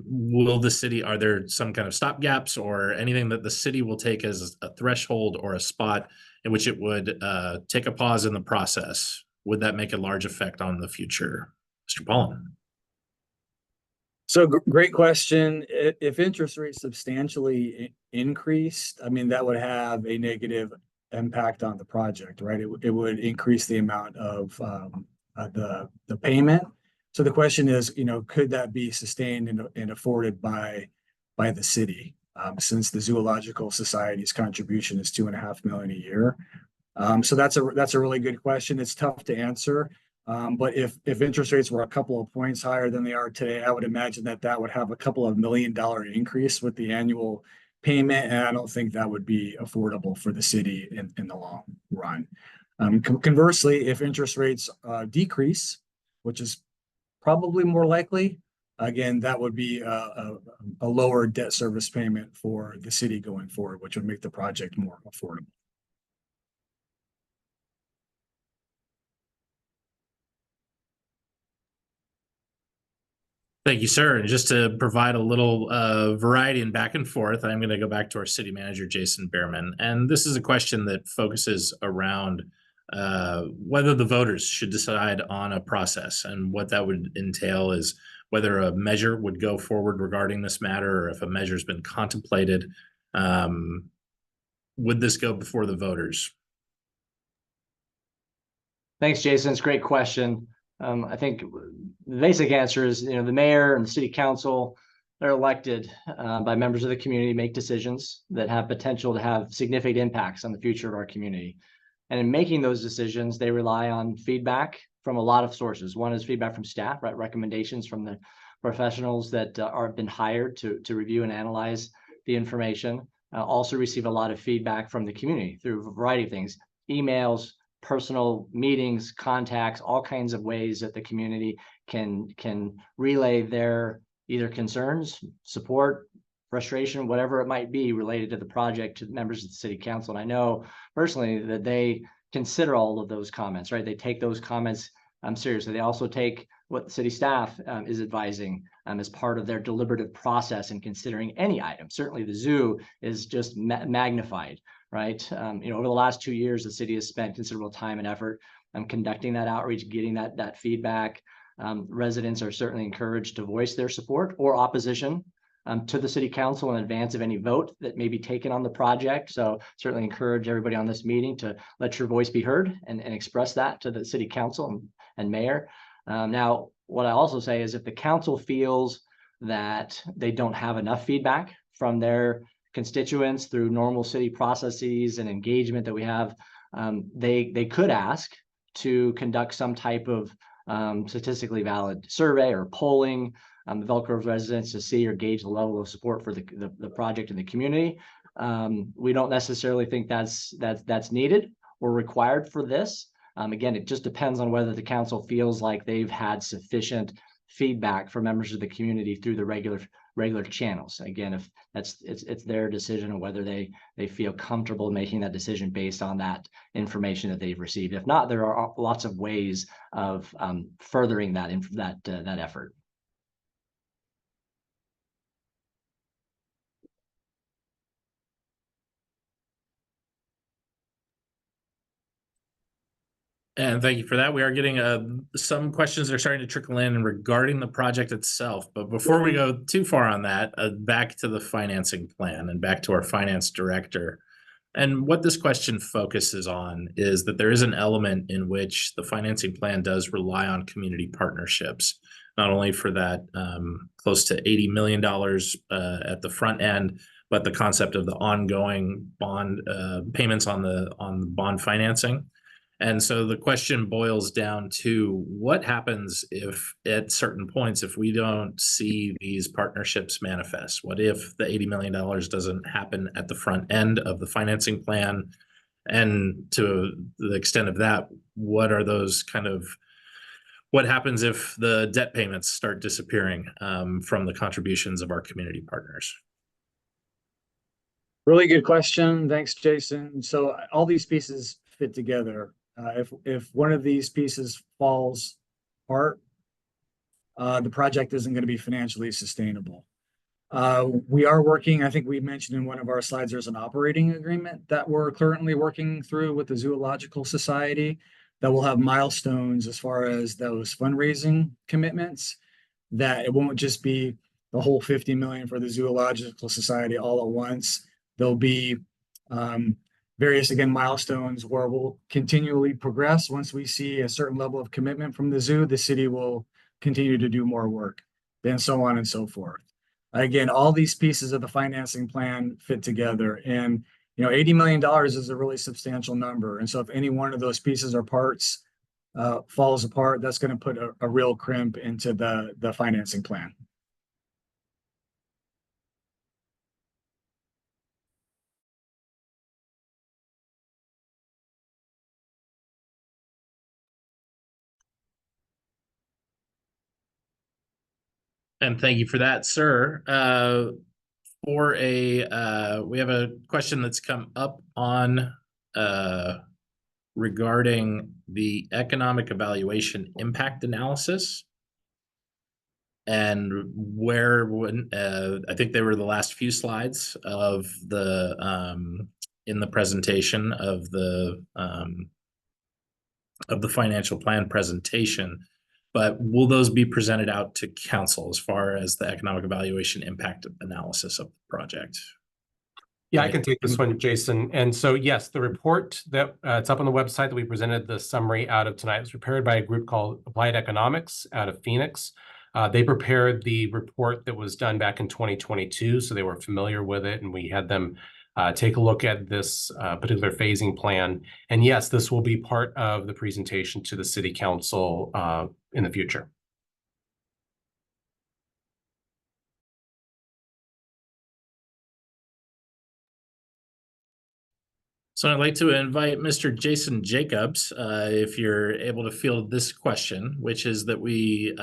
Will the city, are there some kind of stop gaps or anything that the city will take as a threshold or a spot in which it would take a pause in the process? Would that make a large effect on the future? Mr. Paulin. So great question. If interest rates substantially increased, I mean, that would have a negative impact on the project, right? It would increase the amount of the payment. So the question is, could that be sustained and afforded by the city? Since the Zoological Society's contribution is $2.5 million a year. So that's a really good question. It's tough to answer. But if interest rates were a couple of points higher than they are today, I would imagine that would have a couple of $1 million increase with the annual payment. And I don't think that would be affordable for the city in the long run. Conversely, if interest rates decrease, which is probably more likely, again, that would be a lower debt service payment for the city going forward, which would make the project more affordable. Thank you, sir. And just to provide a little variety and back and forth, I'm going to go back to our city manager, Jason Bierman. And this is a question that focuses around whether the voters should decide on a process, and what that would entail is whether a measure would go forward regarding this matter, or if a measure has been contemplated. Would this go before the voters? Thanks, Jason. It's a great question. I think the basic answer is, the mayor and the city council, they're elected by members of the community, make decisions that have potential to have significant impacts on the future of our community. And in making those decisions, they rely on feedback from a lot of sources. One is feedback from staff, right? Recommendations from the professionals that have been hired to review and analyze the information. Also receive a lot of feedback from the community through a variety of things: emails, personal meetings, contacts, all kinds of ways that the community can relay their either concerns, support, frustration, whatever it might be related to the project, to members of the city council. And I know personally that they consider all of those comments, right? They take those comments seriously. They also take what the city staff is advising as part of their deliberative process in considering any item. Certainly the zoo is just magnified, right? Over the last 2 years, the city has spent considerable time and effort conducting that outreach, getting that feedback. Residents are certainly encouraged to voice their support or opposition to the city council in advance of any vote that may be taken on the project. So certainly encourage everybody on this meeting to let your voice be heard and express that to the city council and mayor. Now, what I also say is if the council feels that they don't have enough feedback from their constituents through normal city processes and engagement that we have, they could ask to conduct some type of statistically valid survey or polling of Elk Grove residents to see or gauge the level of support for the project in the community. We don't necessarily think that's needed or required for this. Again, it just depends on whether the council feels like they've had sufficient feedback from members of the community through the regular channels. Again, if it's their decision on whether they feel comfortable making that decision based on that information that they've received. If not, there are lots of ways of furthering that effort. And thank you for that. We are getting some questions that are starting to trickle in regarding the project itself. But before we go too far on that, back to the financing plan and back to our finance director. And what this question focuses on is that there is an element in which the financing plan does rely on community partnerships, not only for that close to $80 million at the front end, but the concept of the ongoing bond payments on the bond financing. And so the question boils down to what happens if at certain points, if we don't see these partnerships manifest? What if the $80 million doesn't happen at the front end of the financing plan? And to the extent of that, what happens if the debt payments start disappearing from the contributions of our community partners? Really good question. Thanks, Jason. So all these pieces fit together. If one of these pieces falls apart, the project isn't going to be financially sustainable. We are working, I think we mentioned in one of our slides, there's an operating agreement that we're currently working through with the Zoological Society that will have milestones as far as those fundraising commitments, that it won't just be the whole 50 million for the Zoological Society all at once. There'll be various, again, milestones where we'll continually progress. Once we see a certain level of commitment from the zoo, the city will continue to do more work, then so on and so forth. Again, all these pieces of the financing plan fit together, and $80 million is a really substantial number. And so if any one of those pieces or parts falls apart, that's going to put a real crimp into the financing plan. And thank you for that, sir. We have a question that's come up on regarding the economic evaluation impact analysis. And I think they were the last few slides of in the presentation of the financial plan presentation. But will those be presented out to council as far as the economic evaluation impact analysis of the project? Yeah, I can take this one, Jason. And so, yes, the report that it's up on the website that we presented the summary out of tonight was prepared by a group called Applied Economics out of Phoenix. They prepared the report that was done back in 2022, so they were familiar with it, and we had them take a look at this particular phasing plan. And yes, this will be part of the presentation to the city council in the future. So I'd like to invite Mr. Jason Jacobs, if you're able to field this question, which is that we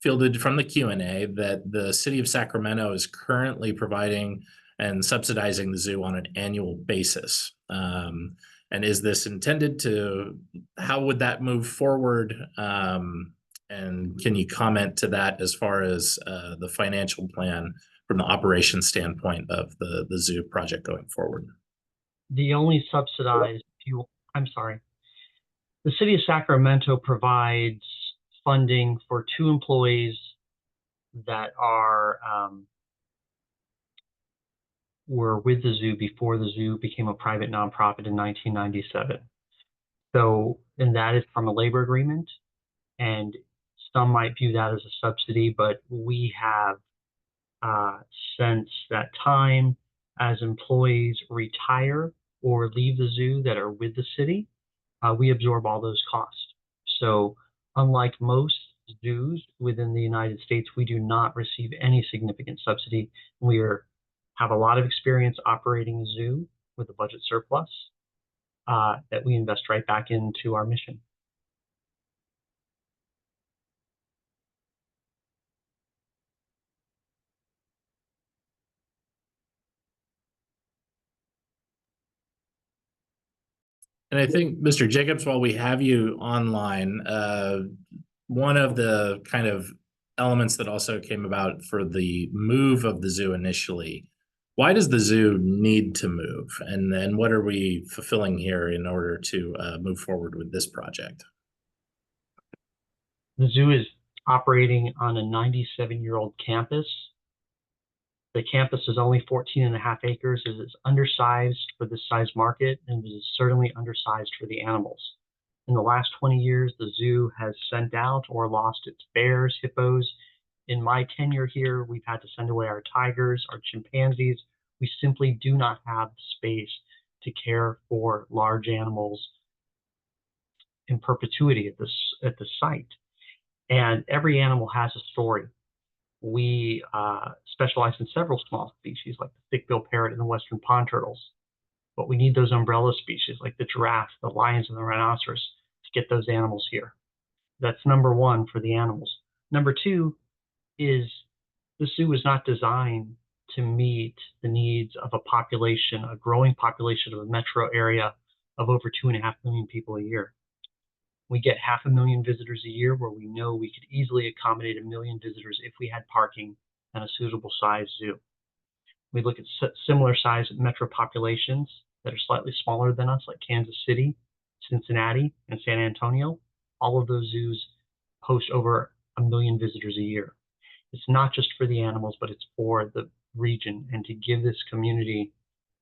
fielded from the Q&A that the city of Sacramento is currently providing and subsidizing the zoo on an annual basis. And is this intended to, how would that move forward? And can you comment to that as far as the financial plan from the operation standpoint of the zoo project going forward? The only subsidized fuel, I'm sorry. The city of Sacramento provides funding for 2 employees that were with the zoo before the zoo became a private nonprofit in 1997. So, and that is from a labor agreement, and some might view that as a subsidy, but we have since that time, as employees retire or leave the zoo that are with the city, we absorb all those costs. So unlike most zoos within the United States, we do not receive any significant subsidy. We have a lot of experience operating a zoo with a budget surplus that we invest right back into our mission. And I think, Mr. Jacobs, while we have you online, one of the kind of elements that also came about for the move of the zoo initially, why does the zoo need to move? And then what are we fulfilling here in order to move forward with this project? The zoo is operating on a 97-year-old campus. The campus is only 14.5 acres. It is undersized for this size market, and it is certainly undersized for the animals. In the last 20 years, the zoo has sent out or lost its bears, hippos. In my tenure here, we've had to send away our tigers, our chimpanzees. We simply do not have the space to care for large animals in perpetuity at the site. And every animal has a story. We specialize in several small species like the thick-billed parrot and the western pond turtles. But we need those umbrella species like the giraffe, the lions, and the rhinoceros to get those animals here. That's number one for the animals. Number two is the zoo is not designed to meet the needs of a population, a growing population of a metro area of over 2.5 million people a year. We get 500,000 visitors a year, where we know we could easily accommodate 1 million visitors if we had parking and a suitable size zoo. We look at similar sized metro populations that are slightly smaller than us, like Kansas City, Cincinnati, and San Antonio. All of those zoos host over 1 million visitors a year. It's not just for the animals, but it's for the region and to give this community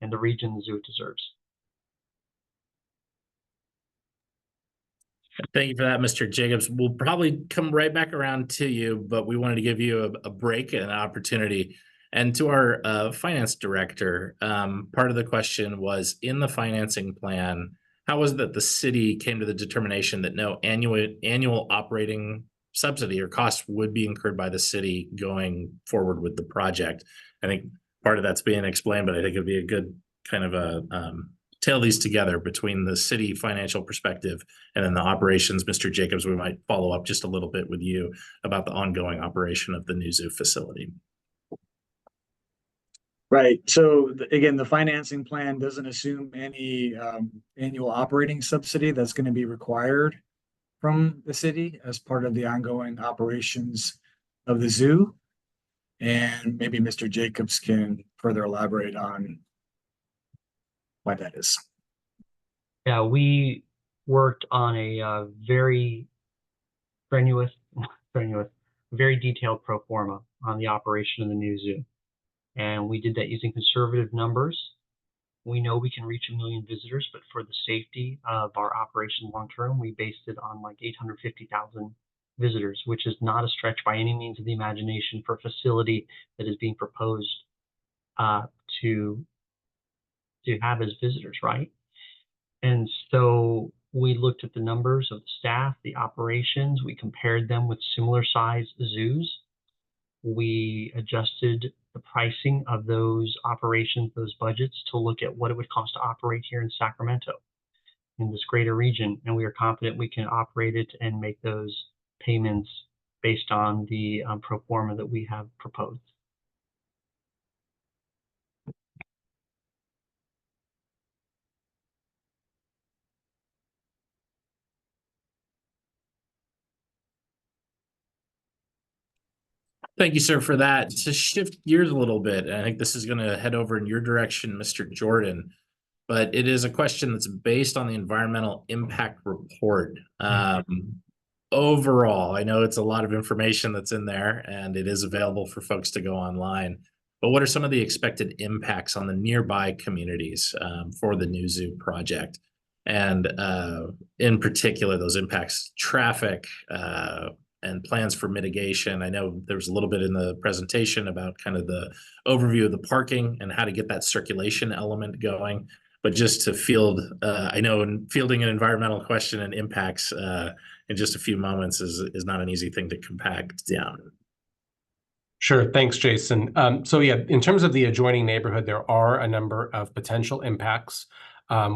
and the region the zoo it deserves. Thank you for that, Mr. Jacobs. We'll probably come right back around to you, but we wanted to give you a break and an opportunity. And to our finance director, part of the question was, in the financing plan, how was it that the city came to the determination that no annual operating subsidy or cost would be incurred by the city going forward with the project? I think part of that's being explained, but I think it'd be a good kind of a tail these together between the city financial perspective and then the operations. Mr. Jacobs, we might follow up just a little bit with you about the ongoing operation of the new zoo facility. Right. So again, the financing plan doesn't assume any annual operating subsidy that's going to be required from the city as part of the ongoing operations of the zoo. And maybe Mr. Jacobs can further elaborate on why that is. Yeah, we worked on a very strenuous, very detailed pro forma on the operation of the new zoo. And we did that using conservative numbers. We know we can reach 1 million visitors, but for the safety of our operation long term, we based it on like 850,000 visitors, which is not a stretch by any means of the imagination for a facility that is being proposed to have as visitors, right? And so we looked at the numbers of the staff, the operations, we compared them with similar sized zoos. We adjusted the pricing of those operations, those budgets, to look at what it would cost to operate here in Sacramento, in this greater region. And we are confident we can operate it and make those payments based on the pro forma that we have proposed. Thank you, sir, for that. To shift gears a little bit, I think this is going to head over in your direction, Mr. Jordan, but it is a question that's based on the environmental impact report. Overall, I know it's a lot of information that's in there and it is available for folks to go online, but what are some of the expected impacts on the nearby communities for the new zoo project? And in particular, those impacts, traffic, and plans for mitigation. I know there was a little bit in the presentation about kind of the overview of the parking and how to get that circulation element going. But just to field, I know fielding an environmental question and impacts in just a few moments is not an easy thing to compact down. Sure. Thanks, Jason. So yeah, in terms of the adjoining neighborhood, there are a number of potential impacts.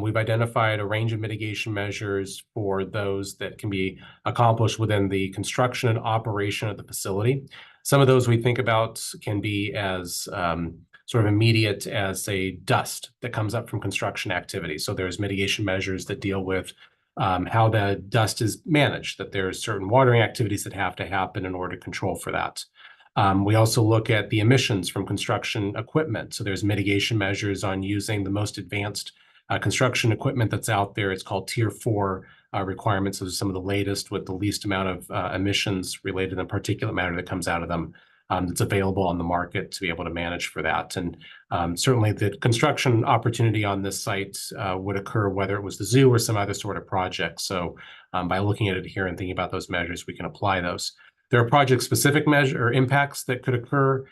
We've identified a range of mitigation measures for those that can be accomplished within the construction and operation of the facility. Some of those we think about can be as sort of immediate as, say, dust that comes up from construction activity. So there's mitigation measures that deal with how the dust is managed, that there's certain watering activities that have to happen in order to control for that. We also look at the emissions from construction equipment. So there's mitigation measures on using the most advanced construction equipment that's out there. It's called Tier 4 requirements. Those are some of the latest with the least amount of emissions related to the particulate matter that comes out of them that's available on the market to be able to manage for that. And certainly the construction opportunity on this site would occur whether it was the zoo or some other sort of project. So by looking at it here and thinking about those measures, we can apply those. There are project-specific measure or impacts that could occur.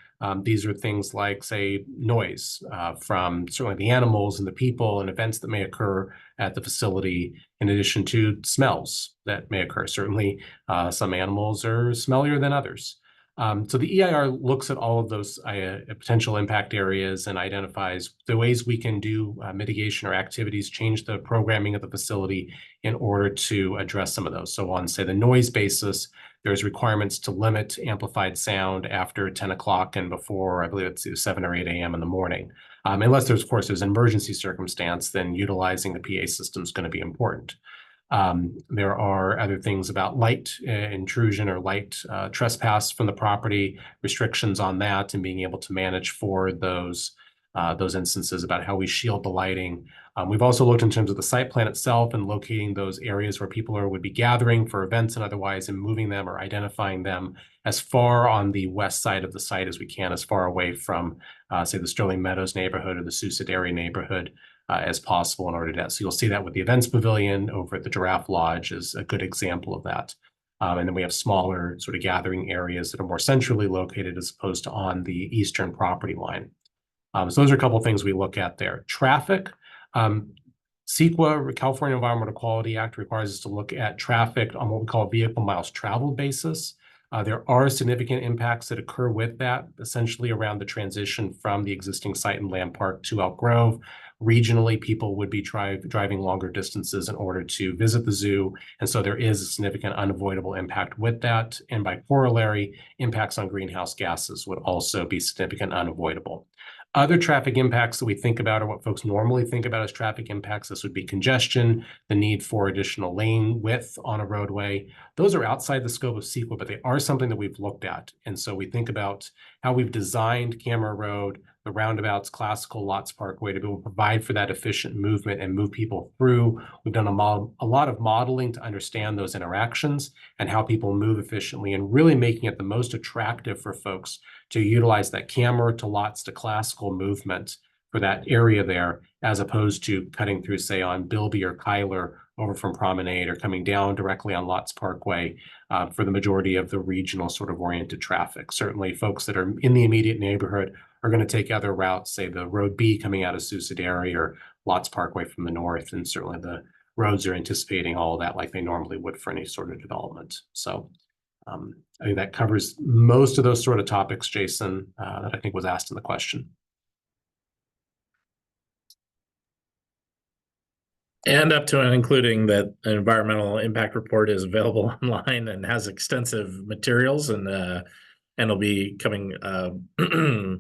These are things like, say, noise from certainly the animals and the people and events that may occur at the facility, in addition to smells that may occur. Certainly, some animals are smellier than others. So the EIR looks at all of those potential impact areas and identifies the ways we can do mitigation or activities, change the programming of the facility in order to address some of those. So on, say, the noise basis, there's requirements to limit amplified sound after 10 o'clock and before, I believe it's 7 or 8 a.m. in the morning. Unless there's, of course, there's an emergency circumstance, then utilizing the PA system is going to be important. There are other things about light intrusion or light trespass from the property, restrictions on that, and being able to manage for those instances about how we shield the lighting. We've also looked in terms of the site plan itself and locating those areas where people would be gathering for events and otherwise, and moving them or identifying them as far on the west side of the site as we can, as far away from, say, the Sterling Meadows neighborhood or the Sioux City neighborhood as possible in order to do that. So you'll see that with the events pavilion over at the Giraffe Lodge is a good example of that. And then we have smaller sort of areas that are more centrally located as opposed to on the eastern property line. So those are a couple of things we look at there. Traffic. CEQA, California Environmental Quality Act, requires us to look at traffic on what we call vehicle miles traveled basis. There are significant impacts that occur with that, essentially around the transition from the existing site in Land Park to Elk Grove. Regionally, people would be driving longer distances in order to visit the zoo. And so there is a significant unavoidable impact with that. And by corollary, impacts on greenhouse gases would also be significant and unavoidable. Other traffic impacts that we think about are what folks normally think about as traffic impacts. This would be congestion, the need for additional lane width on a roadway. Those are outside the scope of CEQA, but they are something that we've looked at. And so we think about how we've designed Camera Road, the roundabouts, classical Lots Parkway to be able to provide for that efficient movement and move people through. We've done a lot of modeling to understand those interactions and how people move efficiently, and really making it the most attractive for folks to utilize that camera to lots to classical movement for that area there, as opposed to cutting through, say, on Bilby or Kyler over from Promenade, or coming down directly on Lots Parkway for the majority of the regional sort of oriented traffic. Certainly folks that are in the immediate neighborhood are going to take other routes, say the Road B coming out of Sioux City or Lots Parkway from the north, and certainly the roads are anticipating all of that like they normally would for any sort of development. So I think that covers most of those sort of topics, Jason, that I think was asked in the question. And up to and including that an environmental impact report is available online and has extensive materials and and it'll be coming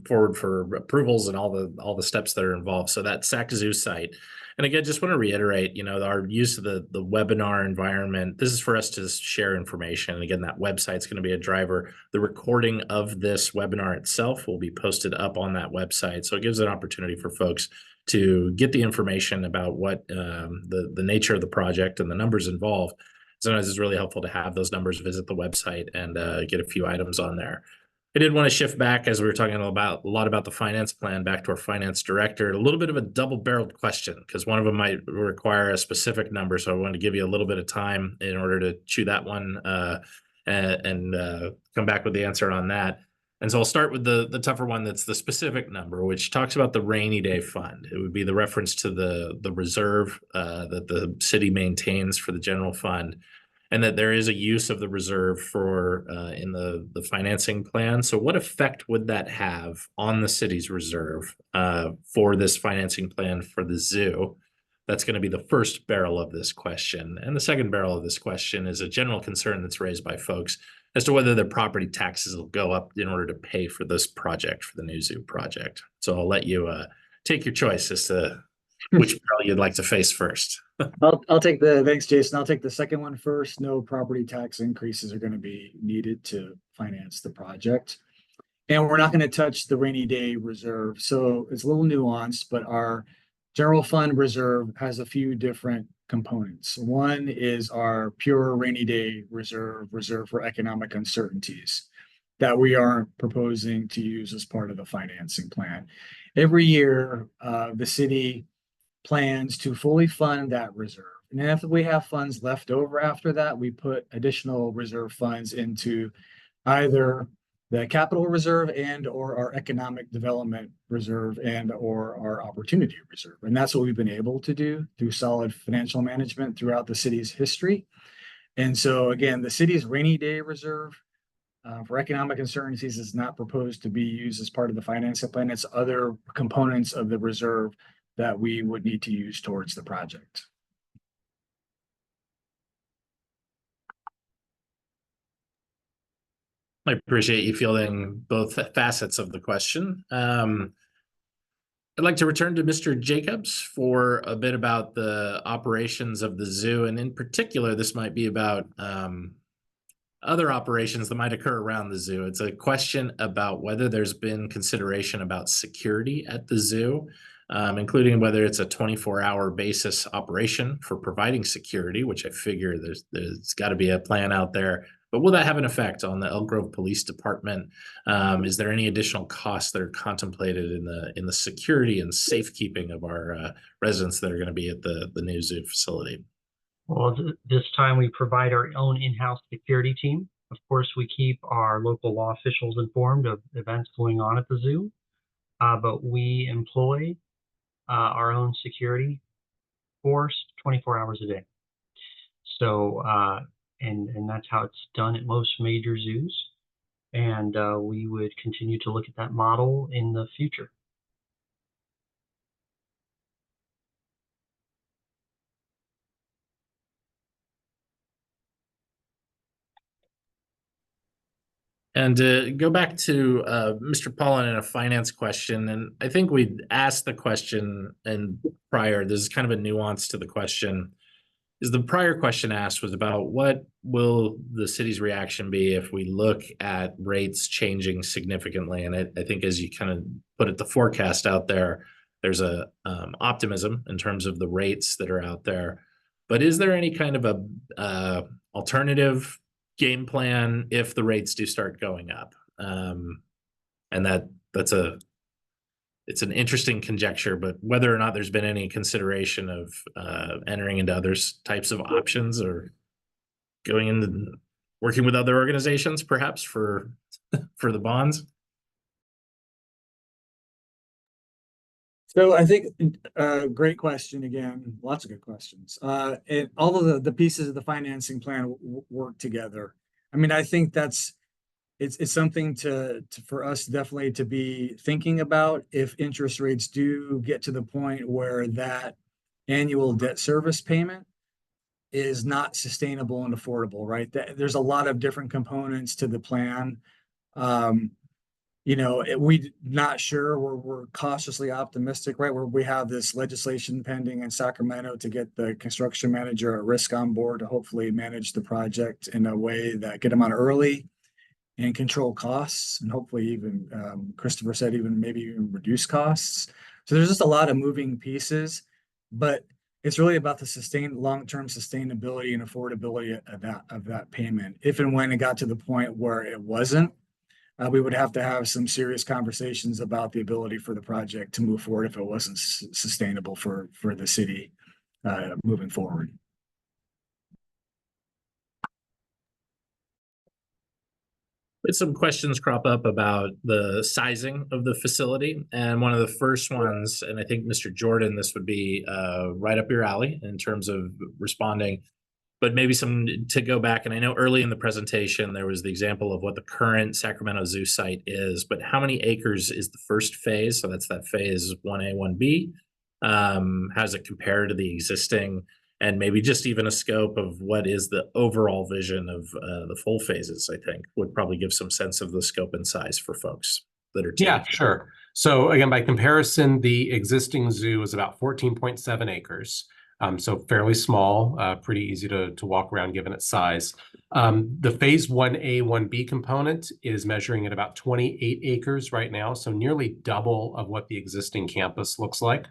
forward for approvals and all the steps that are involved. So that Sac Zoo site. And again, just want to reiterate, our use of the webinar environment. This is for us to share information. And again, that website's going to be a driver. The recording of this webinar itself will be posted up on that website. So it gives an opportunity for folks to get the information about what the nature of the project and the numbers involved. Sometimes it's really helpful to have those numbers, visit the website, and get a few items on there. I did want to shift back, as we were talking a lot about the finance plan, back to our finance director. A little bit of a double-barreled question, because one of them might require a specific number. So I wanted to give you a little bit of time in order to chew that one and come back with the answer on that. And so I'll start with the tougher one. That's the specific number, which talks about the rainy day fund. It would be the reference to the reserve that the city maintains for the general fund, and that there is a use of the reserve for in the financing plan. So what effect would that have on the city's reserve for this financing plan for the zoo? That's going to be the first barrel of this question. And the second barrel of this question is a general concern that's raised by folks as to whether their property taxes will go up in order to pay for this project, for the new zoo project. So I'll let you take your choice as to which barrel you'd like to face first. Thanks, Jason. I'll take the second one first. No property tax increases are going to be needed to finance the project. And we're not going to touch the rainy day reserve. So it's a little nuanced, but our general fund reserve has a few different components. One is our pure rainy day reserve for economic uncertainties that we aren't proposing to use as part of the financing plan. Every year, the city plans to fully fund that reserve. And if we have funds left over after that, we put additional reserve funds into either the capital reserve and or our economic development reserve and or our opportunity reserve. And that's what we've been able to do through solid financial management throughout the city's history. And so again, the city's rainy day reserve for economic uncertainties is not proposed to be used as part of the financing plan. It's other components of the reserve that we would need to use towards the project. I appreciate you fielding both facets of the question. I'd like to return to Mr. Jacobs for a bit about the operations of the zoo. And in particular, this might be about other operations that might occur around the zoo. It's a question about whether there's been consideration about security at the zoo, including whether it's a 24-hour basis operation for providing security, which I figure there's got to be a plan out there. But will that have an effect on the Elk Grove Police Department? Is there any additional costs that are contemplated in the security and safekeeping of our residents that are going to be at the new zoo facility? Well, this time we provide our own in-house security team. Of course, we keep our local law officials informed of events going on at the zoo, but we employ our own security force 24 hours a day. So, and that's how it's done at most major zoos. And we would continue to look at that model in the future. And to go back to Mr. Pollan and a finance question, and I think we asked the question and prior, there's kind of a nuance to the question. Is the prior question asked was about what will the city's reaction be if we look at rates changing significantly? And I think as you kind of put it, the forecast out there, there's a optimism in terms of the rates that are out there. But is there any kind of a alternative game plan if the rates do start going up? And that's it's an interesting conjecture, but whether or not there's been any consideration of entering into other types of options or going into working with other organizations, perhaps for the bonds. So I think great question again. Lots of good questions. And all of the pieces of the financing plan work together. I mean, I think it's something for us definitely to be thinking about if interest rates do get to the point where that annual debt service payment is not sustainable and affordable, right? There's a lot of different components to the plan We not sure. We're cautiously optimistic, right? Where we have this legislation pending in Sacramento to get the construction manager at risk on board to hopefully manage the project in a way that get them on early and control costs, and hopefully even Christopher said maybe even reduce costs. So there's just a lot of moving pieces, but it's really about the long-term sustainability and affordability of that payment. If and when it got to the point where it wasn't, we would have to have some serious conversations about the ability for the project to move forward if it wasn't sustainable for the city moving forward. We had some questions crop up about the sizing of the facility, and one of the first ones, and I think Mr. Jordan, this would be right up your alley in terms of responding, but maybe some to go back. And I know early in the presentation, there was the example of what the current Sacramento Zoo site is, but how many acres is the first phase? So that's that phase 1A, 1B. How does it compare to the existing? And maybe just even a scope of what is the overall vision of the full phases, I think would probably give some sense of the scope and size for folks that are Yeah, sure. So again, by comparison, the existing zoo is about 14.7 acres. So fairly small, pretty easy to walk around given its size. The phase 1A, 1B component is measuring at about 28 acres right now, so nearly double of what the existing campus looks like.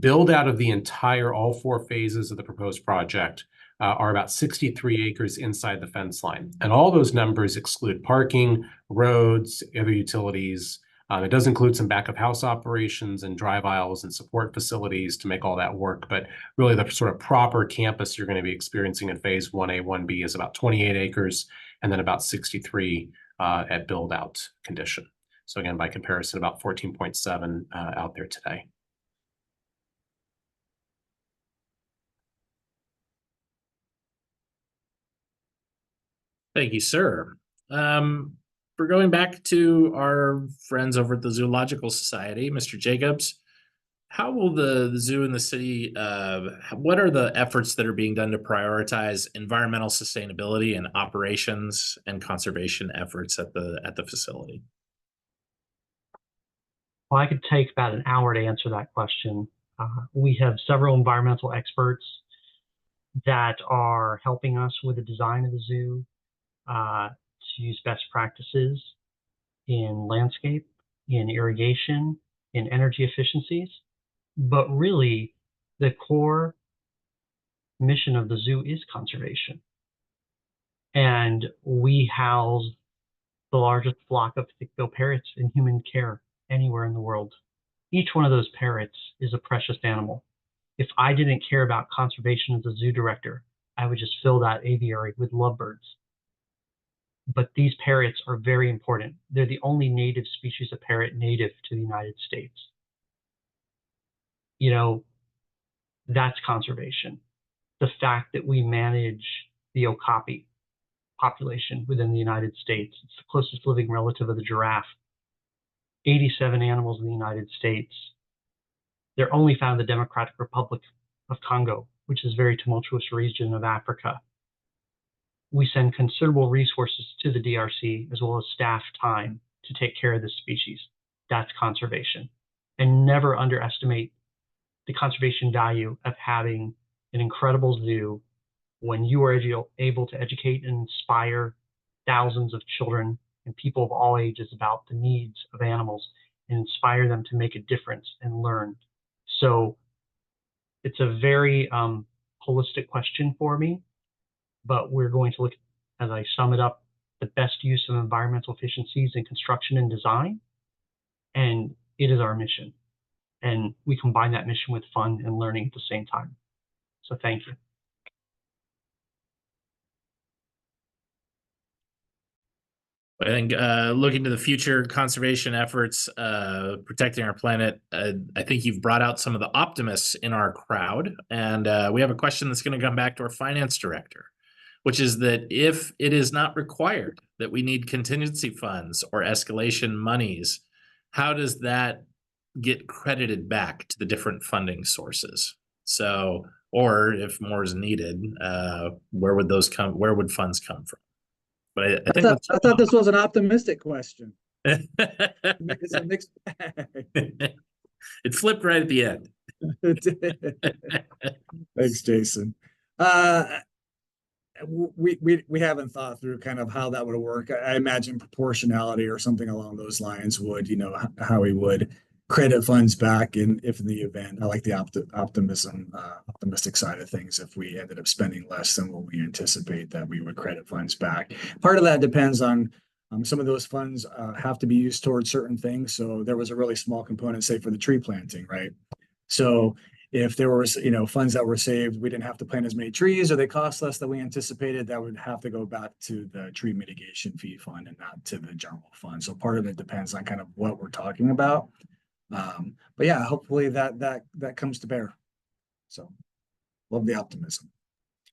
Build out of the entire, all 4 phases of the proposed project are about 63 acres inside the fence line. And all those numbers exclude parking, roads, other utilities. It does include some back of house operations and drive aisles and support facilities to make all that work. But really the sort of proper campus you're going to be experiencing in phase 1A, 1B is about 28 acres and then about 63 at build out condition. So again, by comparison, about 14.7 out there today. Thank you, sir. For going back to our friends over at the Zoological Society, Mr. Jacobs, how will the zoo in the city, what are the efforts that are being done to prioritize environmental sustainability and operations and conservation efforts at the facility? Well, I could take about an hour to answer that question. We have several environmental experts that are helping us with the design of the zoo, to use best practices in landscape, in irrigation, in energy efficiencies. But really, the core mission of the zoo is conservation. And we house the largest flock of thick-bill parrots in human care anywhere in the world. Each one of those parrots is a precious animal. If I didn't care about conservation as a zoo director, I would just fill that aviary with lovebirds. But these parrots are very important. They're the only native species of parrot native to the United States. You know, that's conservation. The fact that we manage the okapi population within the United States, it's the closest living relative of the giraffe. 87 animals in the United States. They're only found in the Democratic Republic of Congo, which is a very tumultuous region of Africa. We send considerable resources to the DRC as well as staff time to take care of this species. That's conservation. And never underestimate the conservation value of having an incredible zoo when you are able to educate and inspire thousands of children and people of all ages about the needs of animals and inspire them to make a difference and learn. So it's a very holistic question for me, but we're going to look, as I sum it up, the best use of environmental efficiencies in construction and design. And it is our mission. And we combine that mission with fun and learning at the same time. So thank you. I think looking to the future conservation efforts, protecting our planet, I think you've brought out some of the optimists in our crowd. And we have a question that's going to come back to our finance director, which is that if it is not required that we need contingency funds or escalation monies, how does that get credited back to the different funding sources? So, or if more is needed, where would those come? Where would funds come from? But I I think I thought this was an optimistic question. let's It's a mixed bag. it flipped right at the end. Thanks, Jason. We haven't thought through kind of how that would work. I imagine proportionality or something along those lines would, how we would credit funds back if in the event. I like the optimistic side of things. If we ended up spending less than what we anticipate, that we would credit funds back. Part of that depends on some of those funds have to be used towards certain things. So there was a really small component, say for the tree planting, right? So if there was, funds that were saved, we didn't have to plant as many trees, or they cost less than we anticipated, that would have to go back to the tree mitigation fee fund and not to the general fund. So part of it depends on kind of what we're talking about. But yeah, hopefully that comes to bear. So love the optimism.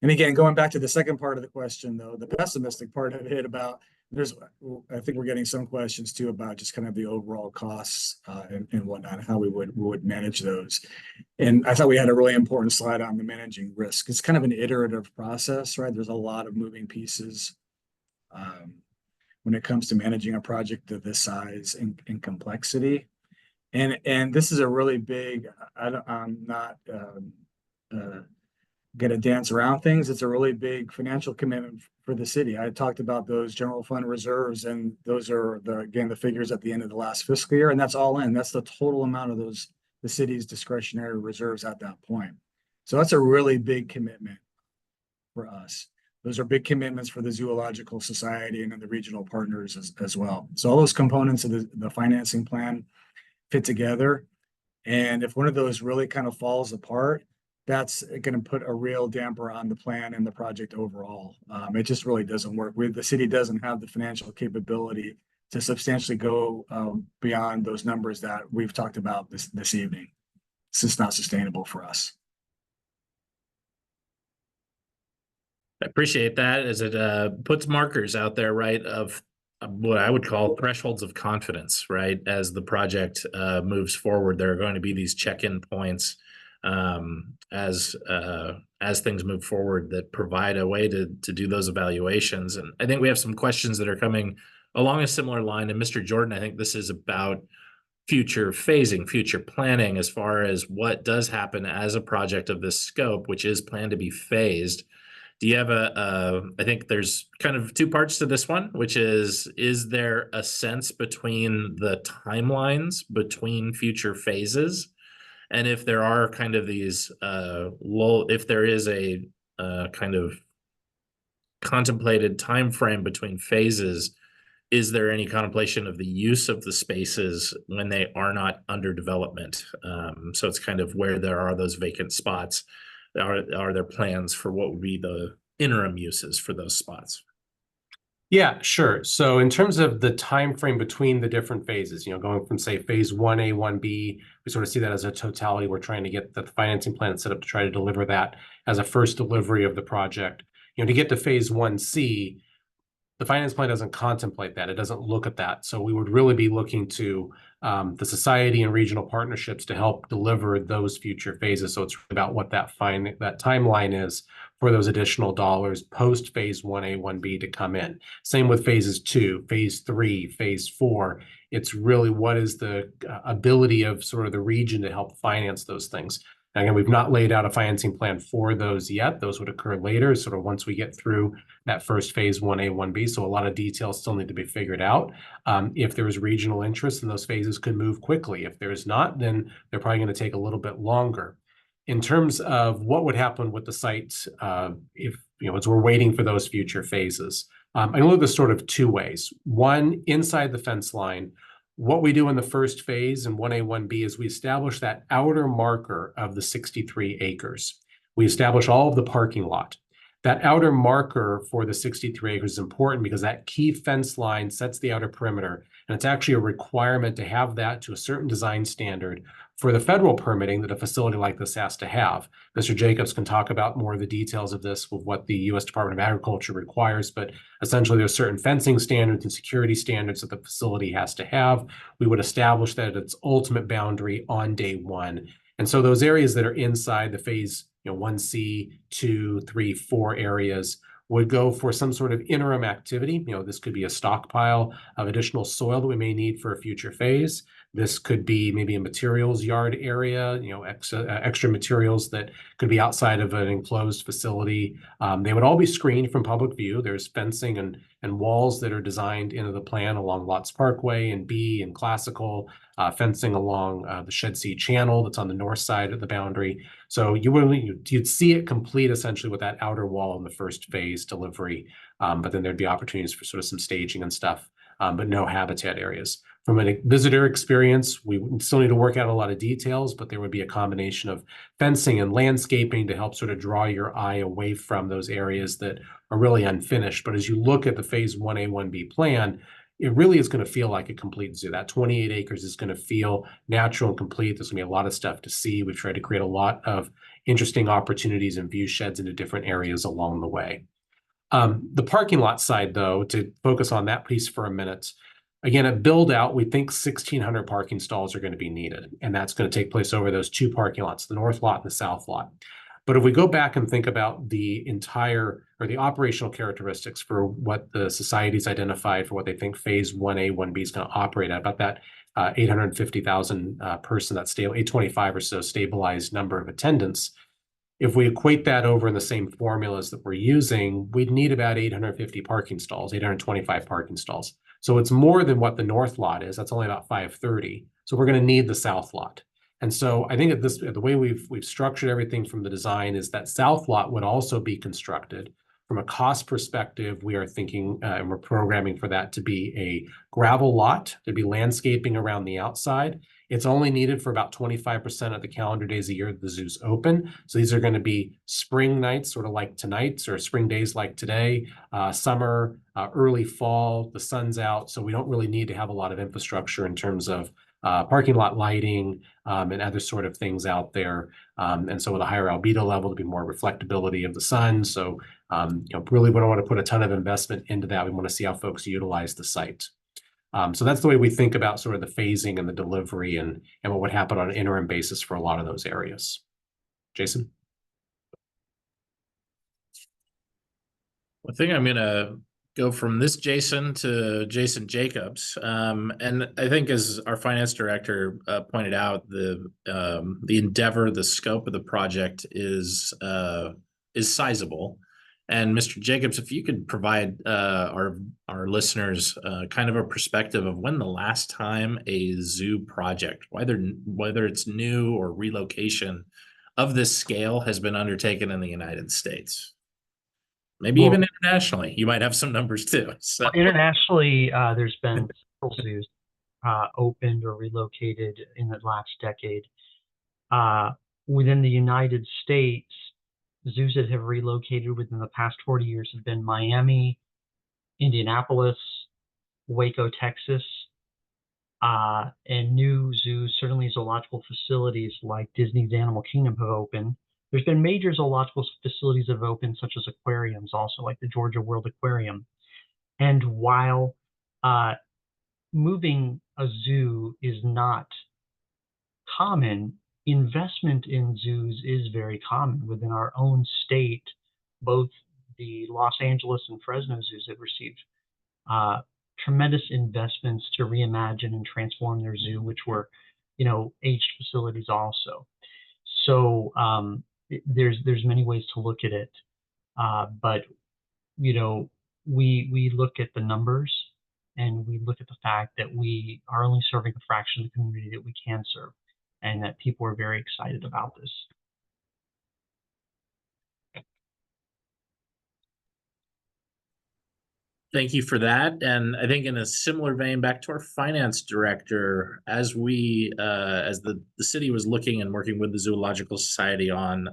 And again, going back to the second part of the question, though, the pessimistic part of it about I think we're getting some questions too about just kind of the overall costs and whatnot, how we would manage those. And I thought we had a really important slide on the managing risk. It's kind of an iterative process, right? There's a lot of moving pieces when it comes to managing a project of this size and complexity. And this is a really big, I'm not going to dance around things. It's a really big financial commitment for the city. I talked about those general fund reserves, and those are the figures at the end of the last fiscal year, and that's all in. That's the total amount of the city's discretionary reserves at that point. So that's a really big commitment for us. Those are big commitments for the Zoological Society and then the regional partners as well. So all those components of the financing plan fit together. And if one of those really kind of falls apart, that's going to put a real damper on the plan and the project overall. It just really doesn't work. The city doesn't have the financial capability to substantially go beyond those numbers that we've talked about this evening. It's just not sustainable for us. I appreciate that, as it puts markers out there, right, of what I would call thresholds of confidence, right? As the project moves forward, there are going to be these check-in points as things move forward that provide a way to do those evaluations. And I think we have some questions that are coming along a similar line. And Mr. Jordan, I think this is about future phasing, future planning, as far as what does happen as a project of this scope, which is planned to be phased. Do you have I think there's kind of two parts to this one, which is there a sense between the timelines between future phases? And if there are kind of these if there is a kind of contemplated time frame between phases, is there any contemplation of the use of the spaces when they are not under development? So it's kind of where there are those vacant spots. Are there plans for what would be the interim uses for those spots? Yeah, sure. So in terms of the time frame between the different phases, going from, say, phase 1A, 1B, we sort of see that as a totality. We're trying to get the financing plan set up to try to deliver that as a first delivery of the project. To get to phase 1C, the finance plan doesn't contemplate that. It doesn't look at that. So we would really be looking to the society and regional partnerships to help deliver those future phases. So it's about what that timeline is for those additional dollars post phase 1A, 1B to come in. Same with phases 2, phase 3, phase 4. It's really what is the ability of sort of the region to help finance those things. Now, again, we've not laid out a financing plan for those yet. Those would occur later, sort of once we get through that first phase 1A, 1B. So a lot of details still need to be figured out. If there is regional interest, then those phases could move quickly. If there is not, then they're probably going to take a little bit longer. In terms of what would happen with the sites, if as we're waiting for those future phases, I can look at this sort of two ways. One, inside the fence line, what we do in the first phase in 1A, 1B is we establish that outer marker of the 63 acres. We establish all of the parking lot. That outer marker for the 63 acres is important because that key fence line sets the outer perimeter, and it's actually a requirement to have that to a certain design standard for the federal permitting that a facility like this has to have. Mr. Jacobs can talk about more of the details of this with what the U.S. Department of Agriculture requires, but essentially there's certain fencing standards and security standards that the facility has to have. We would establish that at its ultimate boundary on day one. And so those areas that are inside the phase 1C, 2, 3, 4 areas would go for some sort of interim activity. This could be a stockpile of additional soil that we may need for a future phase. This could be maybe a materials yard area, extra materials that could be outside of an enclosed facility. They would all be screened from public view. There's fencing and walls that are designed into the plan along Lots Parkway and B and Classical, fencing along the Shed Sea Channel that's on the north side of the boundary. So you'd see it complete essentially with that outer wall in the first phase delivery, but then there'd be opportunities for sort of some staging and stuff, but no habitat areas. From a visitor experience, we still need to work out a lot of details, but there would be a combination of fencing and landscaping to help sort of draw your eye away from those areas that are really unfinished. But as you look at the phase 1A, 1B plan, it really is going to feel like a complete zoo. That 28 acres is going to feel natural and complete. There's going to be a lot of stuff to see. We've tried to create a lot of interesting opportunities and view sheds into different areas along the way. The parking lot side, though, to focus on that piece for a minute, again, at build out, we think 1,600 parking stalls are going to be needed, and that's going to take place over those two parking lots, the north lot and the south lot. But if we go back and think about the entire or the operational characteristics for what the society's identified for what they think phase 1A, 1B is going to operate at, about that 850,000 person, that 825 or so stabilized number of attendants. If we equate that over in the same formulas that we're using, we'd need about 850 parking stalls, 825 parking stalls. So it's more than what the north lot is. That's only about 530. So we're going to need the south lot. And so I think the way we've structured everything from the design is that south lot would also be constructed. From a cost perspective, we are thinking and we're programming for that to be a gravel lot. There'd be landscaping around the outside. It's only needed for about 25% of the calendar days a year that the zoo's open. So these are going to be spring nights, sort of like tonight's, or spring days like today, summer, early fall, the sun's out. So we don't really need to have a lot of infrastructure in terms of parking lot lighting and other sort of things out there. And so with a higher albedo level, to be more reflectability of the sun. So really we don't want to put a ton of investment into that. We want to see how folks utilize the site. So that's the way we think about sort of the phasing and the delivery and what would happen on an interim basis for a lot of those areas. Jason? I think I'm going to go from this Jason to Jason Jacobs. And I think as our finance director pointed out, the endeavor, the scope of the project is sizable. And Mr. Jacobs, if you could provide our listeners kind of a perspective of when the last time a zoo project, whether it's new or relocation of this scale, has been undertaken in the United States. Maybe even internationally. You might have some numbers too. So. Internationally, there's been several zoos opened or relocated in the last decade. Within the United States, zoos that have relocated within the past 40 years have been Miami, Indianapolis, Waco, Texas, and new zoos, certainly zoological facilities like Disney's Animal Kingdom have opened. There's been major zoological facilities that have opened, such as aquariums, also like the Georgia World Aquarium. And while moving a zoo is not common, investment in zoos is very common. Within our own state, both the Los Angeles and Fresno zoos have received tremendous investments to reimagine and transform their zoo, which were, aged facilities also. So there's many ways to look at it, but we look at the numbers and we look at the fact that we are only serving a fraction of the community that we can serve, and that people are very excited about this. Thank you for that. And I think in a similar vein, back to our finance director, as the city was looking and working with the Zoological Society on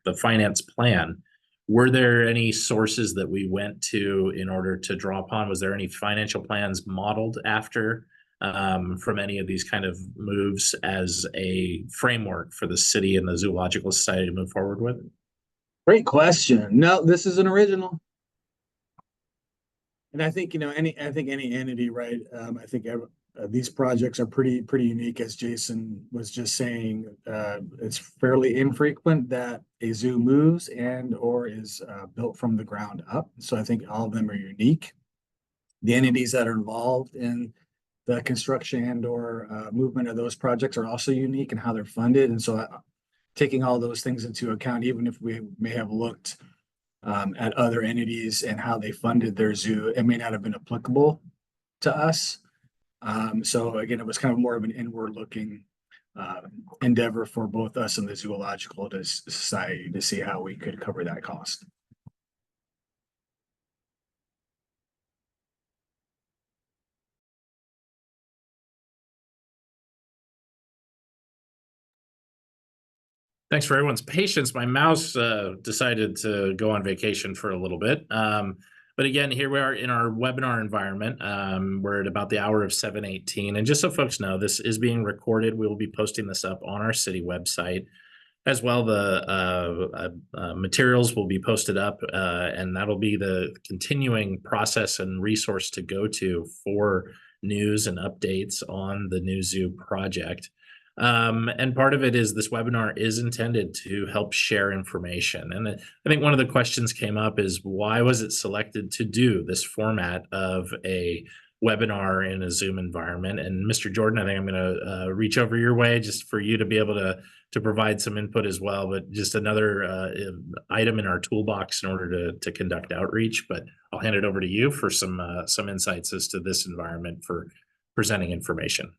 the finance plan, were there any sources that we went to in order to draw upon? Was there any financial plans modeled after from any of these kind of moves as a framework for the city and the Zoological Society to move forward with? Great question. No, this is an original. And I think, any entity, right? I think these projects are pretty unique, as Jason was just saying. It's fairly infrequent that a zoo moves and or is built from the ground up. So I think all of them are unique. The entities that are involved in the construction and or movement of those projects are also unique in how they're funded. And so taking all those things into account, even if we may have looked at other entities and how they funded their zoo, it may not have been applicable to us. So again, it was kind of more of an inward looking endeavor for both us and the Zoological Society to see how we could cover that cost. Thanks for everyone's patience. My mouse decided to go on vacation for a little bit. But again, here we are in our webinar environment. We're at about the hour of 7:18. And just so folks know, this is being recorded. We will be posting this up on our city website. As well, the materials will be posted up, and that'll be the continuing process and resource to go to for news and updates on the new zoo project. And part of it is this webinar is intended to help share information. And I think one of the questions came up is, why was it selected to do this format of a webinar in a Zoom environment? And Mr. Jordan, I think I'm going to reach over your way just for you to be able to provide some input as well, but just another item in our toolbox in order to conduct outreach. But I'll hand it over to you for some insights as to this environment for presenting information.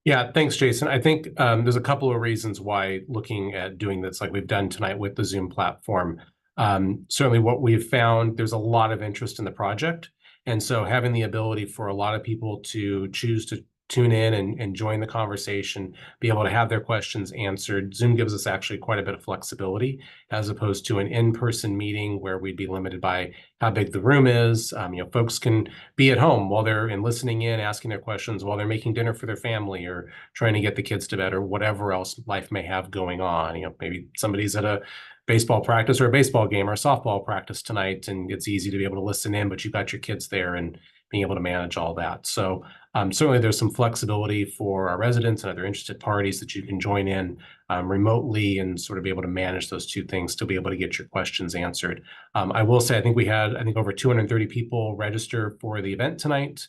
Yeah, thanks, Jason. I think there's a couple of reasons why looking at doing this like we've done tonight with the Zoom platform. Certainly what we've found, there's a lot of interest in the project. And so having the ability for a lot of people to choose to tune in and join the conversation, be able to have their questions answered. Zoom gives us actually quite a bit of flexibility as opposed to an in-person meeting where we'd be limited by how big the room is. Folks can be at home while they're listening in, asking their questions while they're making dinner for their family or trying to get the kids to bed or whatever else life may have going on. Maybe somebody's at a baseball practice or a baseball game or a softball practice tonight, and it's easy to be able to listen in, but you've got your kids there and being able to manage all that. So certainly there's some flexibility for our residents and other interested parties that you can join in remotely and sort of be able to manage those two things to be able to get your questions answered. I will say, I think we had, over 230 people register for the event tonight.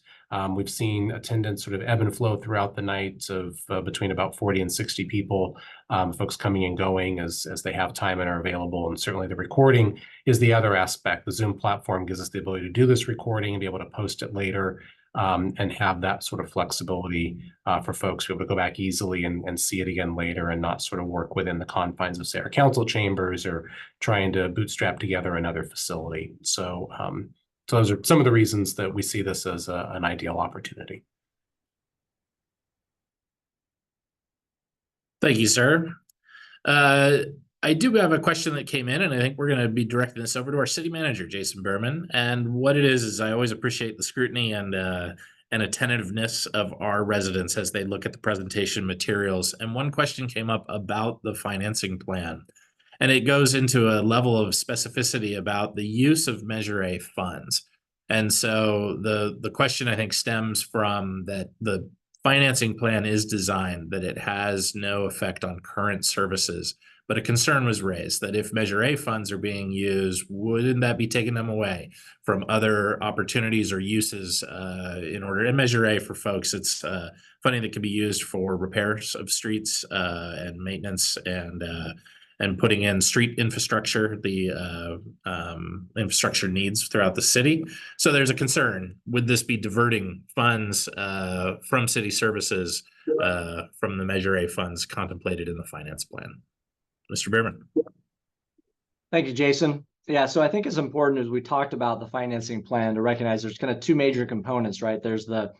We've seen attendance sort of ebb and flow throughout the night of between about 40 and 60 people, folks coming and going as they have time and are available. And certainly the recording is the other aspect. The Zoom platform gives us the ability to do this recording and be able to post it later and have that sort of flexibility for folks to be able to go back easily and see it again later and not sort of work within the confines of, say, our council chambers or trying to bootstrap together another facility. So those are some of the reasons that we see this as an ideal opportunity. Thank you, sir. I do have a question that came in, and I think we're going to be directing this over to our city manager, Jason Berman. And what it is I always appreciate the scrutiny and attentiveness of our residents as they look at the presentation materials. And one question came up about the financing plan, and it goes into a level of specificity about the use of Measure A funds. And so the question, I think, stems from that the financing plan is designed that it has no effect on current services. But a concern was raised that if Measure A funds are being used, wouldn't that be taking them away from other opportunities or uses in order? And Measure A for folks, it's funding that can be used for repairs of streets and maintenance and putting in street infrastructure, the infrastructure needs throughout the city. So there's a concern, would this be diverting funds from city services from the Measure A funds contemplated in the finance plan? Mr. Berman. Thank you, Jason. Yeah, so I think it's important as we talked about the financing plan to recognize there's kind of two major components, right? There's the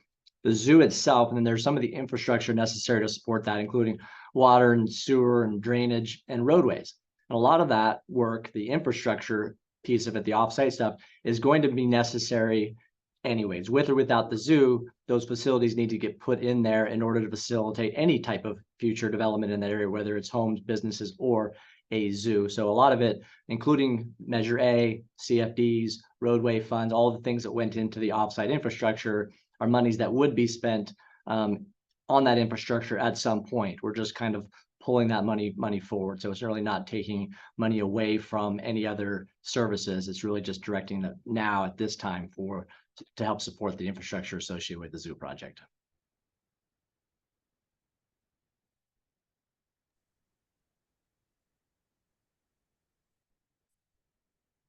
zoo itself, and then there's some of the infrastructure necessary to support that, including water and sewer and drainage and roadways. And a lot of that work, the infrastructure piece of it, the offsite stuff, is going to be necessary anyways. With or without the zoo, those facilities need to get put in there in order to facilitate any type of future development in that area, whether it's homes, businesses, or a zoo. So a lot of it, including Measure A, CFDs, roadway funds, all the things that went into the offsite infrastructure are monies that would be spent on that infrastructure at some point. We're just kind of pulling that money forward. So it's really not taking money away from any other services. It's really just directing that now at this time to help support the infrastructure associated with the zoo project.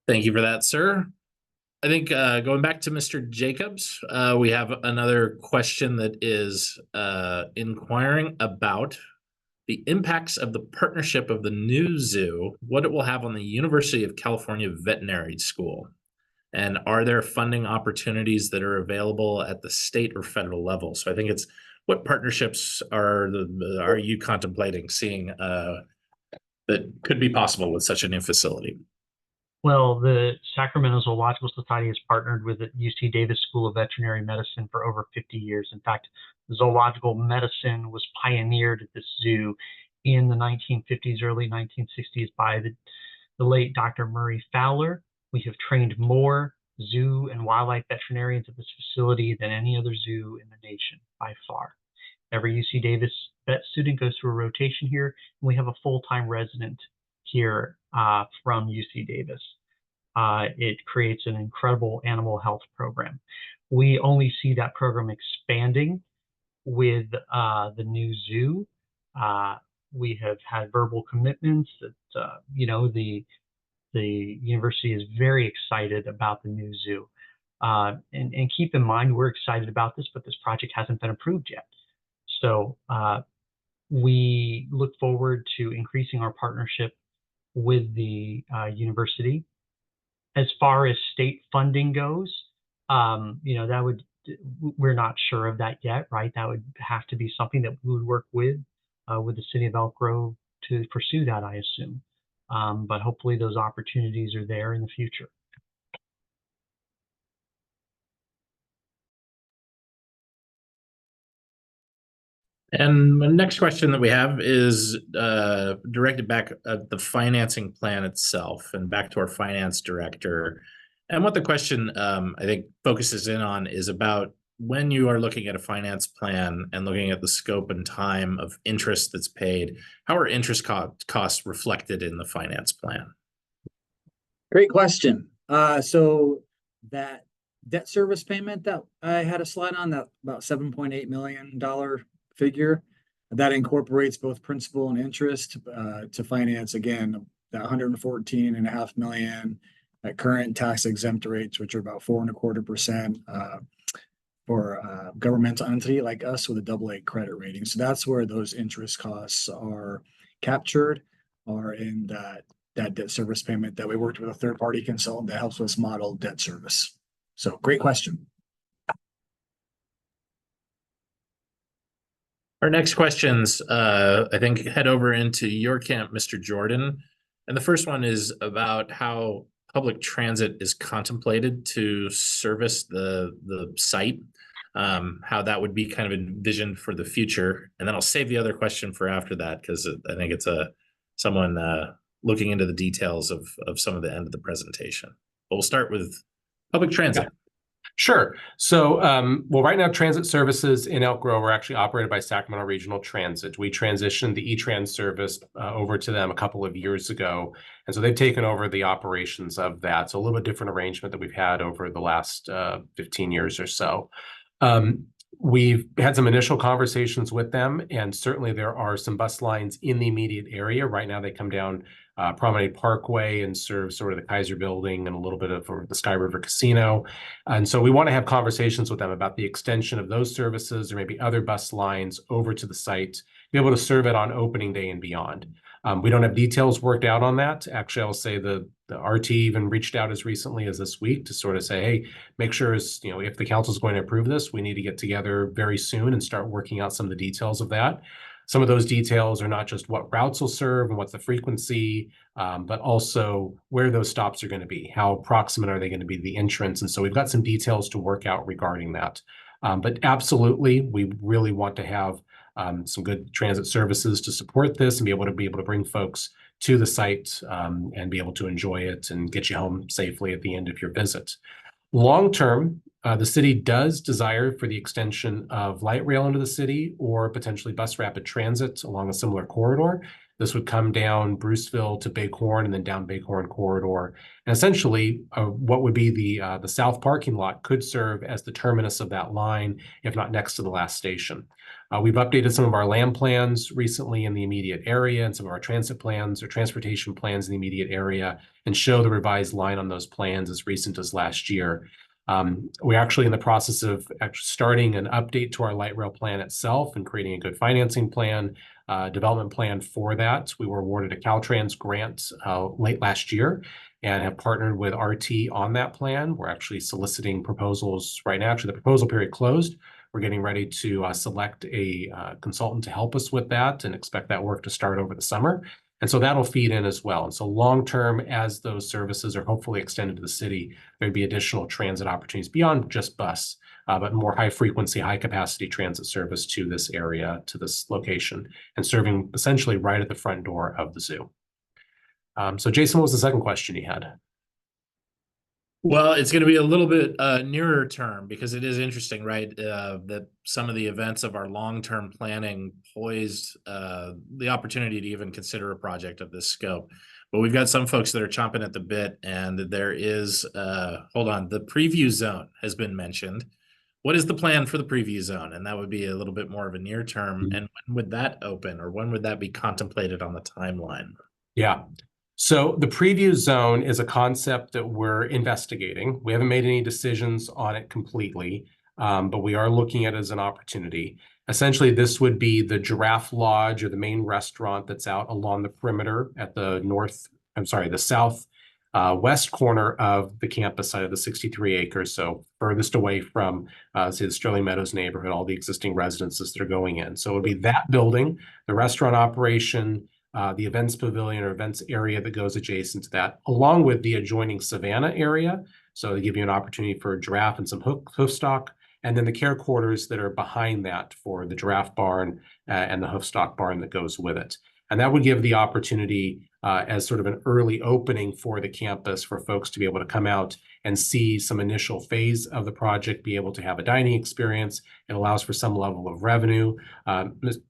Thank you for that, sir. I think going back to Mr. Jacobs, we have another question that is inquiring about the impacts of the partnership of the new zoo, what it will have on the University of California Veterinary School. And are there funding opportunities that are available at the state or federal level? So I think it's what partnerships are you contemplating seeing that could be possible with such a new facility? Well, the Sacramento Zoological Society has partnered with the UC Davis School of Veterinary Medicine for over 50 years. In fact, zoological medicine was pioneered at this zoo in the 1950s, early 1960s by the late Dr. Murray Fowler. We have trained more zoo and wildlife veterinarians at this facility than any other zoo in the nation by far. Every UC Davis vet student goes through a rotation here, and we have a full-time resident here from UC Davis. It creates an incredible animal health program. We only see that program expanding with the new zoo. We have had verbal commitments that the university is very excited about the new zoo. And keep in mind, we're excited about this, but this project hasn't been approved yet. So we look forward to increasing our partnership with the university. As far as state funding goes, we're not sure of that yet, right? That would have to be something that we would work with the city of Elk Grove to pursue that, I assume. But hopefully those opportunities are there in the future. And the next question that we have is directed back at the financing plan itself and back to our finance director. And what the question I think focuses in on is about when you are looking at a finance plan and looking at the scope and time of interest that's paid, how are interest costs reflected in the finance plan? Great question. So that debt service payment that I had a slide on, that about $7.8 million figure, that incorporates both principal and interest to finance, again, that $114.5 million at current tax exempt rates, which are about 4.25% for a governmental entity like us with a AA credit rating. So that's where those interest costs are captured, are in that debt service payment that we worked with a third-party consultant that helps us model debt service. So great question. Our next questions, I think, head over into your camp, Mr. Jordan. And the first one is about how public transit is contemplated to service the site, how that would be kind of envisioned for the future. And then I'll save the other question for after that, because I think it's someone looking into the details of some of the end of the presentation. But we'll start with public transit. Okay. Sure. So, well, right now, transit services in Elk Grove are actually operated by Sacramento Regional Transit. We transitioned the E-Trans service over to them a couple of years ago. And so they've taken over the operations of that. So a little bit different arrangement that we've had over the last 15 years or so. We've had some initial conversations with them, and certainly there are some bus lines in the immediate area. Right now, they come down Promenade Parkway and serve sort of the Kaiser Building and a little bit of the Sky River Casino. And so we want to have conversations with them about the extension of those services or maybe other bus lines over to the site, be able to serve it on opening day and beyond. We don't have details worked out on that. Actually, I'll say the RT even reached out as recently as this week to sort of say, hey, make sure if the council is going to approve this, we need to get together very soon and start working out some of the details of that. Some of those details are not just what routes will serve and what's the frequency, but also where those stops are going to be. How proximate are they going to be to the entrance? And so we've got some details to work out regarding that. But absolutely, we really want to have some good transit services to support this and be able to bring folks to the site and be able to enjoy it and get you home safely at the end of your visit. Long term, The city does desire for the extension of light rail into the city or potentially bus rapid transit along a similar corridor. This would come down Bruceville to Bighorn and then down Bighorn corridor. And essentially, what would be the south parking lot could serve as the terminus of that line, if not next to the last station. We've updated some of our land plans recently in the immediate area and some of our transit plans or transportation plans in the immediate area and show the revised line on those plans as recent as last year. We're actually in the process of starting an update to our light rail plan itself and creating a good financing plan, development plan for that. We were awarded a Caltrans grant late last year and have partnered with RT on that plan. We're actually soliciting proposals right now. Actually, the proposal period closed. We're getting ready to select a consultant to help us with that and expect that work to start over the summer. And so that'll feed in as well. And so long-term, as those services are hopefully extended to the city, there'd be additional transit opportunities beyond just bus, but more high-frequency, high-capacity transit service to this area, to this location, and serving essentially right at the front door of the zoo. So Jason, what was the second question you had? Well, it's going to be a little bit nearer term because it is interesting, right? That some of the events of our long-term planning poised the opportunity to even consider a project of this scope. But we've got some folks that are chomping at the bit, and there is, hold on, the preview zone has been mentioned. What is the plan for the preview zone? And that would be a little bit more of a near term. And when would that open, or when would that be contemplated on the timeline? Yeah. So the preview zone is a concept that we're investigating. We haven't made any decisions on it completely, but we are looking at it as an opportunity. Essentially, this would be the Giraffe Lodge or the main restaurant that's out along the perimeter at the the south west corner of the campus site of the 63 acres, so furthest away from, say, the Sterling Meadows neighborhood, all the existing residences that are going in. So it would be that building, the restaurant operation, the events pavilion or events area that goes adjacent to that, along with the adjoining Savannah area. So they give you an opportunity for a giraffe and some hoof stock, and then the care quarters that are behind that for the giraffe barn and the hoof stock barn that goes with it. And that would give the opportunity as sort of an early opening for the campus for folks to be able to come out and see some initial phase of the project, be able to have a dining experience. It allows for some level of revenue.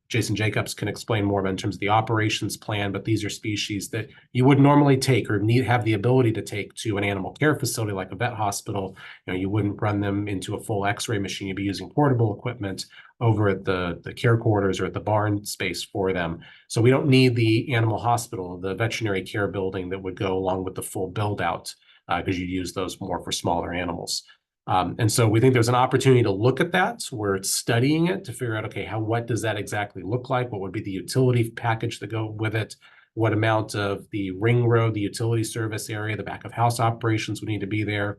Jason Jacobs can explain more in terms of the operations plan, but these are species that you would normally take or have the ability to take to an animal care facility like a vet hospital. You wouldn't run them into a full x-ray machine. You'd be using portable equipment over at the care quarters or at the barn space for them. So we don't need the animal hospital, the veterinary care building that would go along with the full build out because you use those more for smaller animals. And so we think there's an opportunity to look at that. We're studying it to figure out, okay, what does that exactly look like? What would be the utility package that go with it? What amount of the ring road, the utility service area, the back of house operations would need to be there?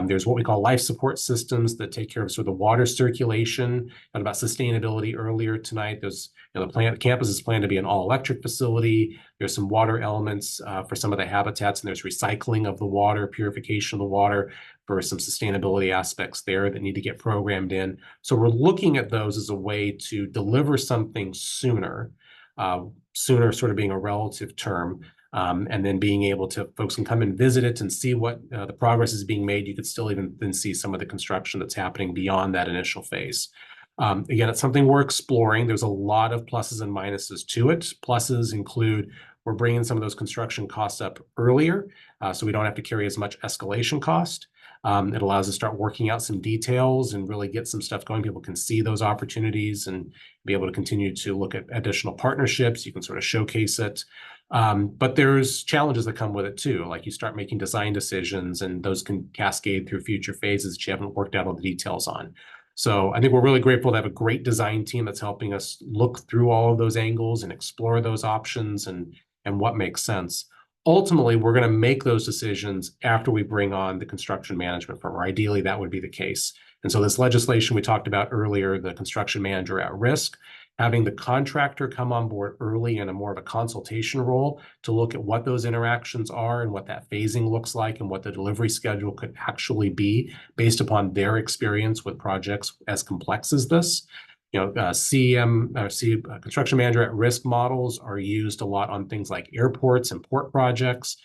There's what we call life support systems that take care of sort of the water circulation. And about sustainability earlier tonight, there's the campus is planned to be an all-electric facility. There's some water elements for some of the habitats, and there's recycling of the water, purification of the water for some sustainability aspects there that need to get programmed in. So we're looking at those as a way to deliver something sooner, sooner sort of being a relative term. And then being able to, folks can come and visit it and see what the progress is being made. You could still even then see some of the construction that's happening beyond that initial phase. Again, it's something we're exploring. There's a lot of pluses and minuses to it. Pluses include we're bringing some of those construction costs up earlier, so we don't have to carry as much escalation cost. It allows us to start working out some details and really get some stuff going. People can see those opportunities and be able to continue to look at additional partnerships. You can sort of showcase it. But there's challenges that come with it too. Like you start making design decisions and those can cascade through future phases that you haven't worked out all the details on. So I think we're really grateful to have a great design team that's helping us look through all of those angles and explore those options and what makes sense. Ultimately, we're going to make those decisions after we bring on the construction management firm, or ideally that would be the case. And so this legislation we talked about earlier, the construction manager at risk, having the contractor come on board early in a more of a consultation role to look at what those interactions are and what that phasing looks like and what the delivery schedule could actually be based upon their experience with projects as complex as this. Construction manager at risk models are used a lot on things like airports and port projects.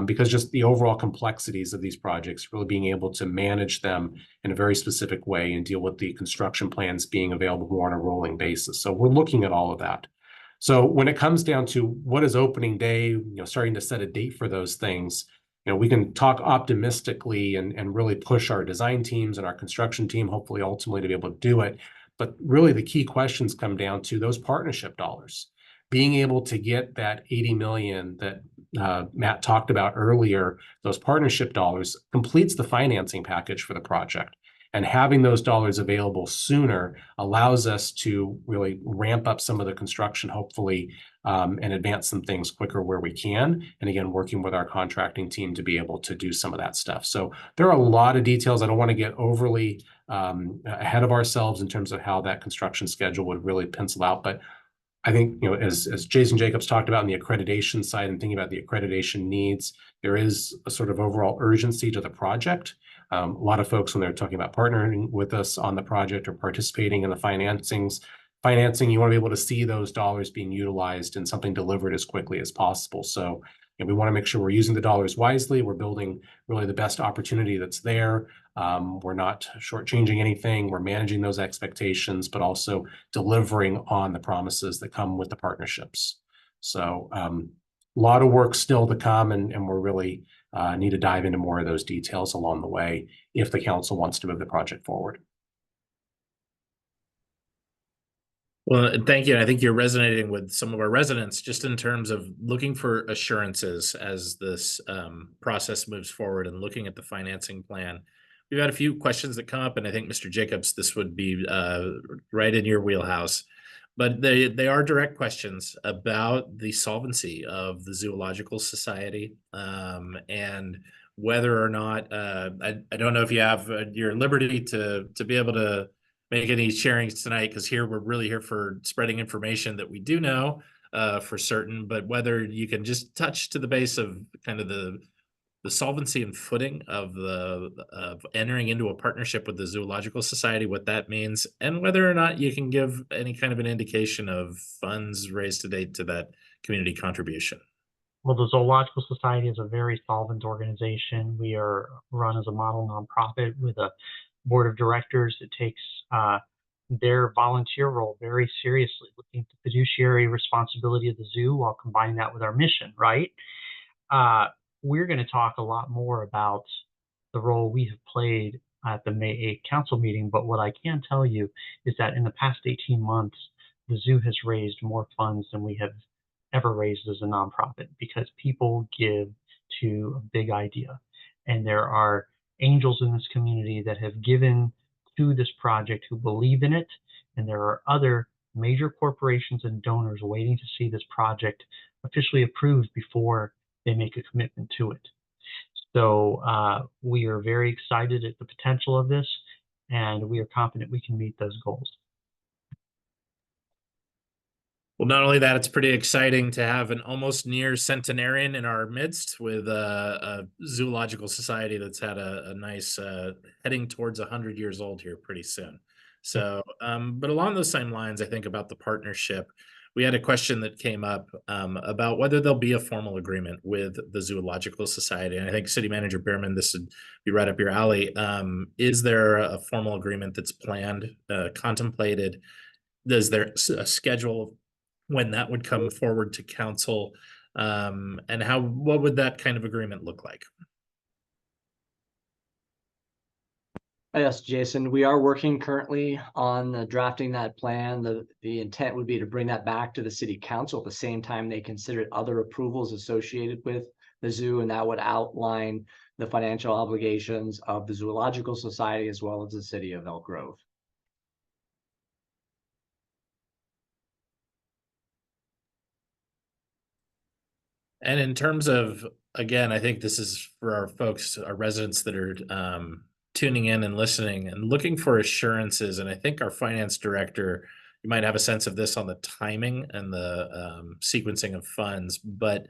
because just the overall complexities of these projects, really being able to manage them in a very specific way and deal with the construction plans being available more on a rolling basis. So we're looking at all of that. So when it comes down to what is opening day, starting to set a date for those things, we can talk optimistically and really push our design teams and our construction team, hopefully ultimately to be able to do it. But really the key questions come down to those partnership dollars. Being able to get that 80 million that Matt talked about earlier, those partnership dollars completes the financing package for the project. And having those dollars available sooner allows us to really ramp up some of the construction, hopefully, and advance some things quicker where we can. And again, working with our contracting team to be able to do some of that stuff. So there are a lot of details. I don't want to get overly ahead of ourselves in terms of how that construction schedule would really pencil out. But I think, as Jason Jacobs talked about in the accreditation side and thinking about the accreditation needs, there is a sort of overall urgency to the project. A lot of folks, when they're talking about partnering with us on the project or participating in the financing, you want to be able to see those dollars being utilized and something delivered as quickly as possible. So we want to make sure we're using the dollars wisely. We're building really the best opportunity that's there. We're not shortchanging anything. We're managing those expectations, but also delivering on the promises that come with the partnerships. So a lot of work still to come, and we're really need to dive into more of those details along the way if the council wants to move the project forward. Well, thank you. And I think you're resonating with some of our residents just in terms of looking for assurances as this process moves forward and looking at the financing plan. We've had a few questions that come up, and I think Mr. Jacobs, this would be right in your wheelhouse. But they are direct questions about the solvency of the Zoological Society and whether or not I don't know if you have your liberty to be able to make any sharings tonight, because here we're really here for spreading information that we do know for certain, but whether you can just touch to the base of kind of the solvency and footing of entering into a partnership with the Zoological Society, what that means, and whether or not you can give any kind of an indication of funds raised to date to that community contribution. Well, the Zoological Society is a very solvent organization. We are run as a model nonprofit with a board of directors that takes their volunteer role very seriously, looking at the fiduciary responsibility of the zoo while combining that with our mission, right? We're going to talk a lot more about the role we have played at the May 8th council meeting, but what I can tell you is that in the past 18 months, the zoo has raised more funds than we have ever raised as a nonprofit, because people give to a big idea. And there are angels in this community that have given to this project who believe in it. And there are other major corporations and donors waiting to see this project officially approved before they make a commitment to it. So we are very excited at the potential of this, and we are confident we can meet those goals. Well, not only that, it's pretty exciting to have an almost near centenarian in our midst with a zoological society that's had a nice heading towards 100 years old here pretty soon. So, but along those same lines, I think about the partnership, we had a question that came up about whether there'll be a formal agreement with the Zoological Society. And I think City Manager Behrman, this would be right up your alley. Is there a formal agreement that's planned, contemplated? Is there a schedule when that would come forward to council, and what would that kind of agreement look like? Yes, Jason, we are working currently on drafting that plan. The intent would be to bring that back to the city council at the same time they considered other approvals associated with the zoo, and that would outline the financial obligations of the Zoological Society as well as the city of Elk Grove. And in terms of, again, I think this is for our folks, our residents that are tuning in and listening and looking for assurances. And I think our finance director, you might have a sense of this on the timing and the sequencing of funds, but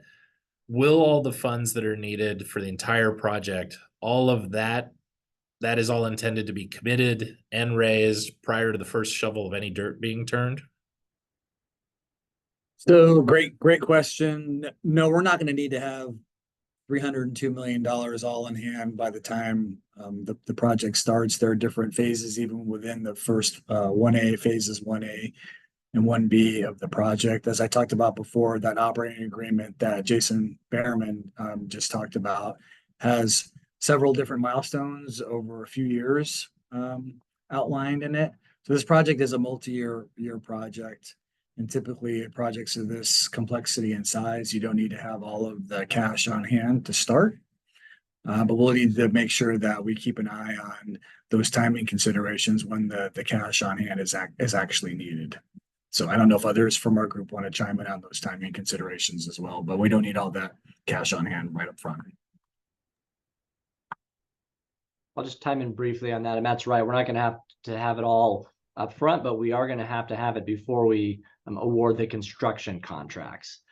will all the funds that are needed for the entire project, all of that is all intended to be committed and raised prior to the first shovel of any dirt being turned? So great question. No, we're not going to need to have $302 million all in hand by the time the project starts. There are different phases even within the first 1A, phases 1A and 1B of the project. As I talked about before, that operating agreement that Jason Behrman just talked about has several different milestones over a few years outlined in it. So this project is a multi-year project. And typically projects of this complexity and size, you don't need to have all of the cash on hand to start. But we'll need to make sure that we keep an eye on those timing considerations when the cash on hand is actually needed. So I don't know if others from our group want to chime in on those timing considerations as well, but we don't need all that cash on hand right up front. I'll just chime in briefly on that, and Matt's right. We're not going to have it all up front, but we are going to have it before we award the construction contracts,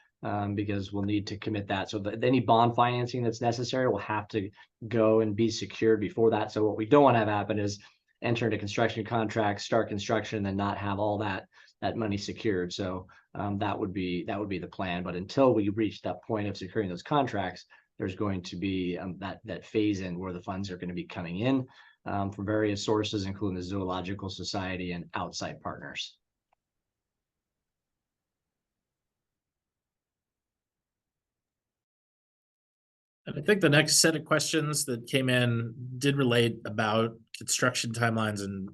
because we'll need to commit that. So any bond financing that's necessary will have to go and be secured before that. So what we don't want to have happen is enter into construction contracts, start construction, and then not have all that money secured. So that would be the plan. But until we reach that point of securing those contracts, there's going to be that phase in where the funds are going to be coming in from various sources, including the Zoological Society and outside partners. And I think the next set of questions that came in did relate about construction timelines, and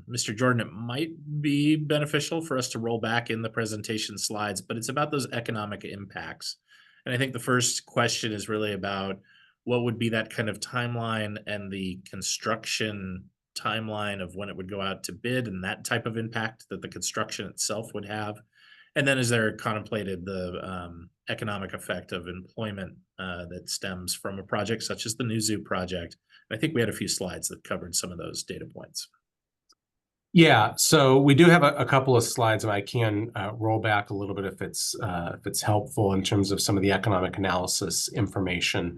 Mr. Jordan, it might be beneficial for us to roll back in the presentation slides, but it's about those economic impacts. And I think the first question is really about what would be that kind of timeline and the construction timeline of when it would go out to bid and that type of impact that the construction itself would have. And then is there contemplated the economic effect of employment that stems from a project such as the new zoo project? And I think we had a few slides that covered some of those data points. Yeah, so we do have a couple of slides, and I can roll back a little bit if it's helpful in terms of some of the economic analysis information.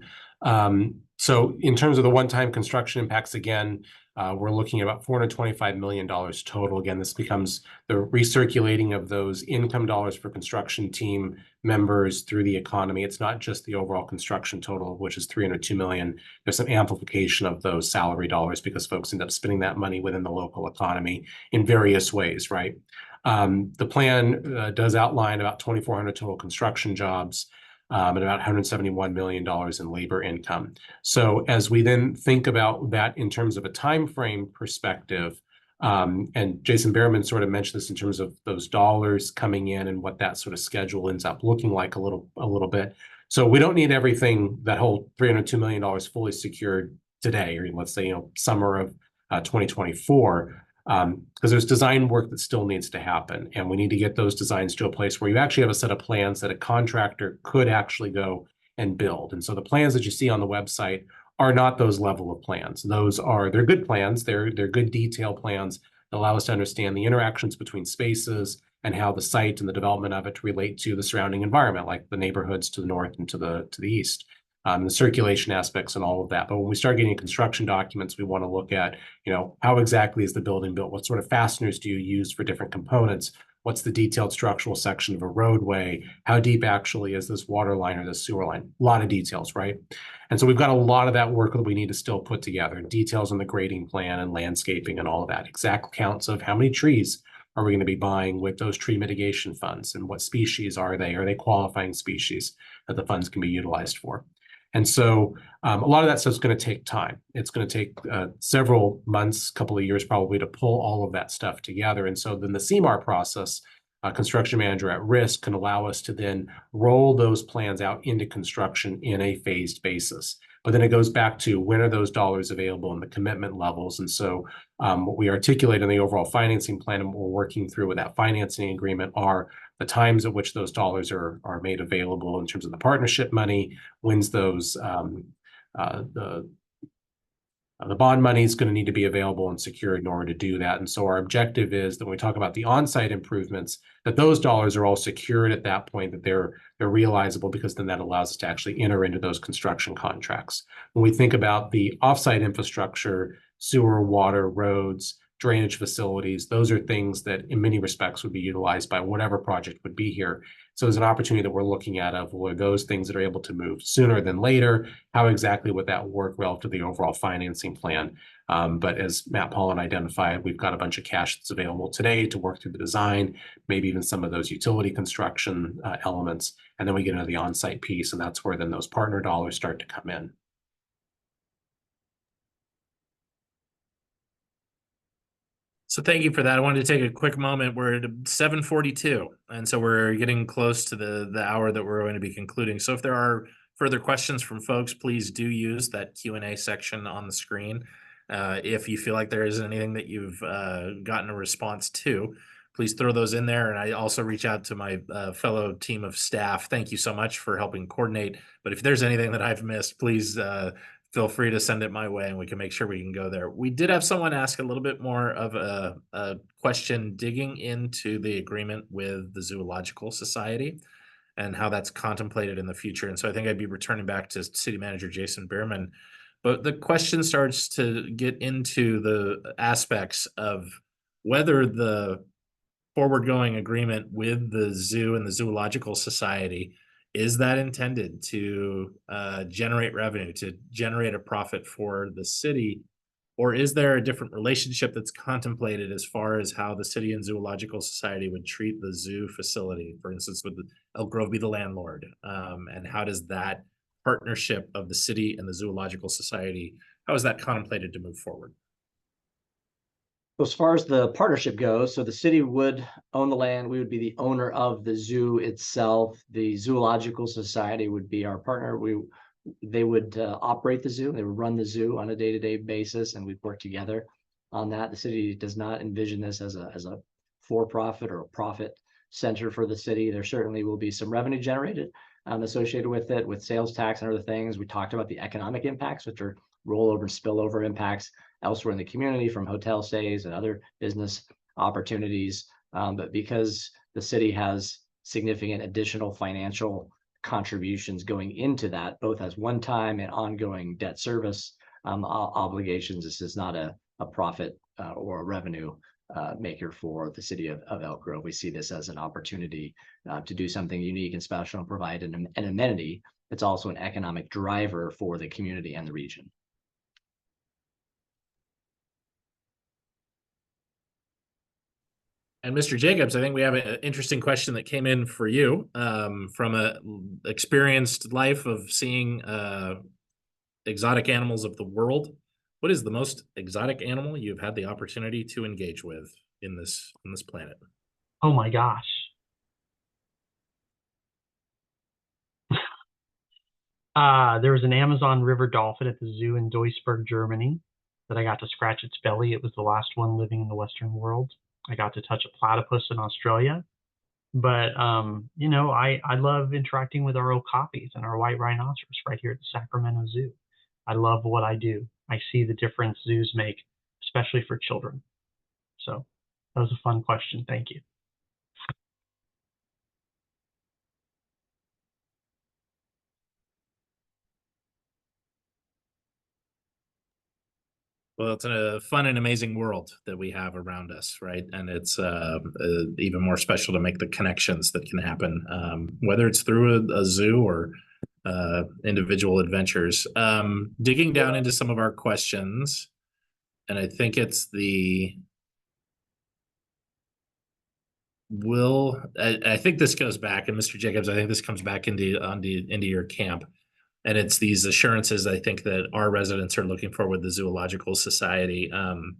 So in terms of the one-time construction impacts, again, we're looking at about $425 million total. Again, this becomes the recirculating of those income dollars for construction team members through the economy. It's not just the overall construction total, which is $302 million. There's some amplification of those salary dollars because folks end up spending that money within the local economy in various ways, right? The plan does outline about 2,400 total construction jobs, and about $171 million in labor income. So as we then think about that in terms of a time frame perspective, and Jason Behrman sort of mentioned this in terms of those dollars coming in and what that sort of schedule ends up looking like a little bit. So we don't need everything, that whole $302 million fully secured today, or let's say, summer of 2024. Because there's design work that still needs to happen, and we need to get those designs to a place where you actually have a set of plans that a contractor could actually go and build. And so the plans that you see on the website are not those level of plans. They're good plans. They're good detail plans that allow us to understand the interactions between spaces and how the site and the development of it relate to the surrounding environment, like the neighborhoods to the north and to the east. The circulation aspects and all of that. But when we start getting construction documents, we want to look at, how exactly is the building built? What sort of fasteners do you use for different components? What's the detailed structural section of a roadway? How deep actually is this water line or this sewer line? A lot of details, right? And so we've got a lot of that work that we need to still put together. Details on the grading plan and landscaping and all of that. Exact counts of how many trees are we going to be buying with those tree mitigation funds, and what species are they? Are they qualifying species that the funds can be utilized for? And so a lot of that stuff is going to take time. It's going to take several months, couple of years probably, to pull all of that stuff together. And so then the CMAR process, construction manager at risk, can allow us to then roll those plans out into construction in a phased basis. But then it goes back to when are those dollars available and the commitment levels. And so what we articulate in the overall financing plan and what we're working through with that financing agreement are the times at which those dollars are made available in terms of the partnership money, when's those the bond money is going to need to be available and secured in order to do that. And so our objective is that when we talk about the on-site improvements, that those dollars are all secured at that point, that they're realizable, because then that allows us to actually enter into those construction contracts. When we think about the off-site infrastructure, sewer, water, roads, drainage facilities. Those are things that in many respects would be utilized by whatever project would be here. So there's an opportunity that we're looking at of, well, are those things that are able to move sooner than later? How exactly would that work relative to the overall financing plan? But as Matt Pollan identified, we've got a bunch of cash that's available today to work through the design, maybe even some of those utility construction elements. And then we get into the on-site piece, and that's where then those partner dollars start to come in. So thank you for that. I wanted to take a quick moment. We're at 7:42, and so we're getting close to the hour that we're going to be concluding. So if there are further questions from folks, please do use that Q&A section on the screen. If you feel like there isn't anything that you've gotten a response to, please throw those in there. And I also reach out to my fellow team of staff. Thank you so much for helping coordinate. But if there's anything that I've missed, please feel free to send it my way and we can make sure we can go there. We did have someone ask a little bit more of a question digging into the agreement with the Zoological Society and how that's contemplated in the future. And so I think I'd be returning back to City Manager Jason Bierman. But the question starts to get into the aspects of whether the forward-going agreement with the zoo and the Zoological Society is that intended to generate revenue, to generate a profit for the city, or is there a different relationship that's contemplated as far as how the city and Zoological Society would treat the zoo facility? For instance, would Elk Grove be the landlord? And how does that partnership of the city and the Zoological Society, how is that contemplated to move forward? As far as the partnership goes, so the city would own the land. We would be the owner of the zoo itself. The Zoological Society would be our partner. They would operate the zoo. They would run the zoo on a day-to-day basis, and we'd work together on that. The city does not envision this as a for-profit or a profit center for the city. There certainly will be some revenue generated associated with it, with sales tax and other things. We talked about the economic impacts, which are rollover and spillover impacts elsewhere in the community from hotel stays and other business opportunities. But because the city has significant additional financial contributions going into that, both as one-time and ongoing debt service obligations, this is not a profit or a revenue maker for the city of Elk Grove. We see this as an opportunity to do something unique and special and provide an amenity that's also an economic driver for the community and the region. And Mr. Jacobs, I think we have an interesting question that came in for you from an experienced life of seeing exotic animals of the world. What is the most exotic animal you've had the opportunity to engage with in this planet? Oh my gosh. There was an Amazon River dolphin at the zoo in Duisburg, Germany, that I got to scratch its belly. It was the last one living in the Western world. I got to touch a platypus in Australia. But, you know, I love interacting with our okapis and our white rhinoceros right here at the Sacramento Zoo. I love what I do. I see the difference zoos make, especially for children. So that was a fun question. Thank you. Well, it's a fun and amazing world that we have around us, right? And it's even more special to make the connections that can happen, whether it's through a zoo or individual adventures. Digging down into some of our questions, and I think it's I think this goes back, and Mr. Jacobs, I think this comes back into your camp. And it's these assurances I think that our residents are looking for with the Zoological Society. One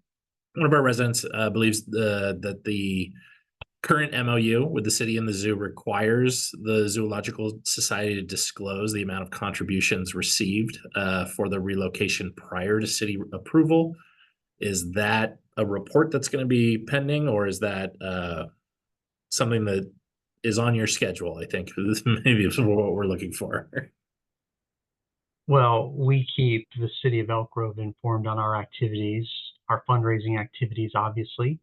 of our residents believes that the current MOU with the city and the zoo requires the Zoological Society to disclose the amount of contributions received for the relocation prior to city approval. Is that a report that's going to be pending, or is that something that is on your schedule? I think this maybe is what we're looking for. Well, we keep the city of Elk Grove informed on our activities, our fundraising activities, obviously.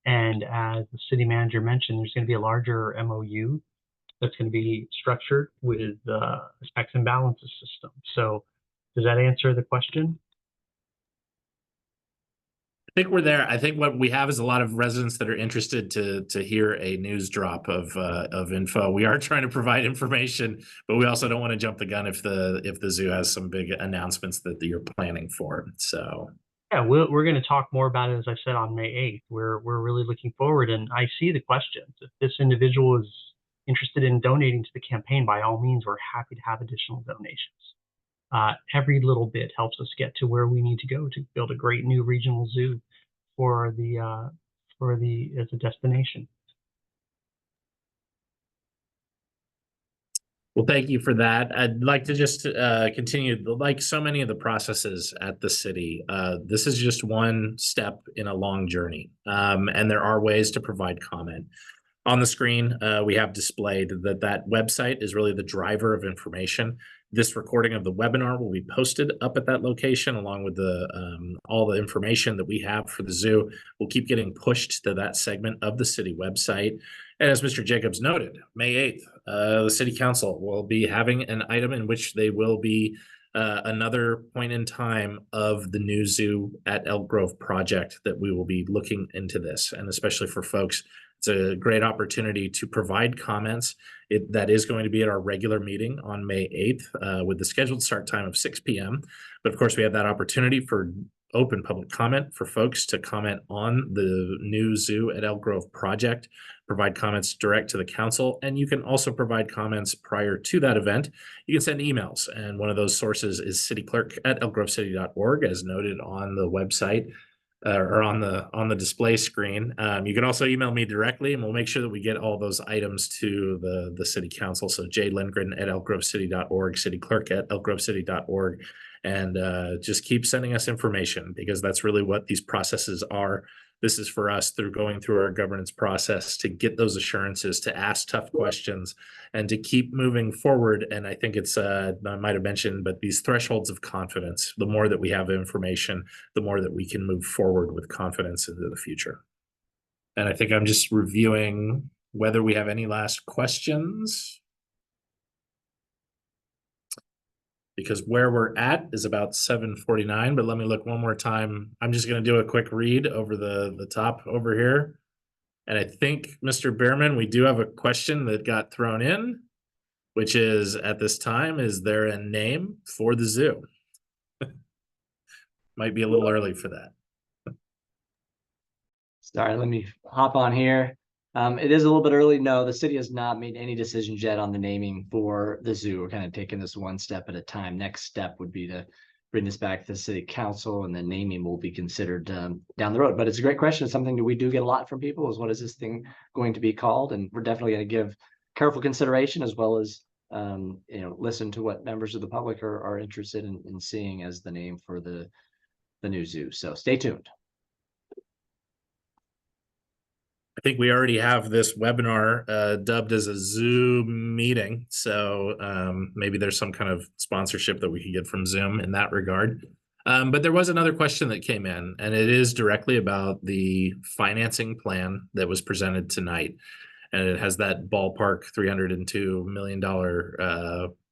And as the city manager mentioned, there's going to be a larger MOU that's going to be structured with the checks and balances system. So does that answer the question? think we're there. I think what we have is a lot of residents that are interested to hear a news drop of info. We are trying to provide information, but we also don't want to jump the gun if the zoo has some big announcements that you're planning for. So Yeah, we're going to talk more about it, as I said, on May 8th. We're really looking forward, and I see the questions. If this individual is interested in donating to the campaign, by all means, we're happy to have additional donations. Every little bit helps us get to where we need to go to build a great new regional zoo for as a destination. well, thank you for that. I'd like to just continue, like so many of the processes at the city. This is just one step in a long journey, and there are ways to provide comment. On the screen, we have displayed that website is really the driver of information. This recording of the webinar will be posted up at that location, along with all the information that we have for the zoo. We'll keep getting pushed to that segment of the city website. And as Mr. Jacobs noted, May 8th, the city council will be having an item in which they will be another point in time of the new zoo at Elk Grove project that we will be looking into this. And especially for folks, it's a great opportunity to provide comments. That is going to be at our regular meeting on May 8th with the scheduled start time of 6 p.m. But of course, we have that opportunity for open public comment for folks to comment on the new zoo at Elk Grove project, provide comments direct to the council, and you can also provide comments prior to that event. You can send emails, and one of those sources is cityclerk@elkgrovecity.org, as noted on the website. Or on the display screen. You can also email me directly, and we'll make sure that we get all those items to the city council. So j.lindgren@elkgrovecity.org, cityclerk@elkgrovecity.org, and just keep sending us information, because that's really what these processes are. This is for us through going through our governance process to get those assurances, to ask tough questions, and to keep moving forward. And I think it's, I might have mentioned, but these thresholds of confidence, the more that we have information, the more that we can move forward with confidence into the future. And I think I'm just reviewing whether we have any last questions, because where we're at is about 7:49, but let me look one more time. I'm just going to do a quick read over the top over here. And I think, Mr. Behrman, we do have a question that got thrown in, which is, at this time, is there a name for the zoo? Might be a little early for that. Sorry, let me hop on here. It is a little bit early. No, the city has not made any decisions yet on the naming for the zoo. We're kind of taking this one step at a time. Next step would be to bring this back to the city council, and then naming will be considered down the road. But it's a great question. It's something that we do get a lot from people, is what is this thing going to be called? And we're definitely going to give careful consideration, as well as listen to what members of the public are interested in seeing as the name for the new zoo. So stay tuned. I think we already have this webinar dubbed as a Zoom meeting. So maybe there's some kind of sponsorship that we can get from Zoom in that regard. But there was another question that came in, and it is directly about the financing plan that was presented tonight. And it has that ballpark $302 million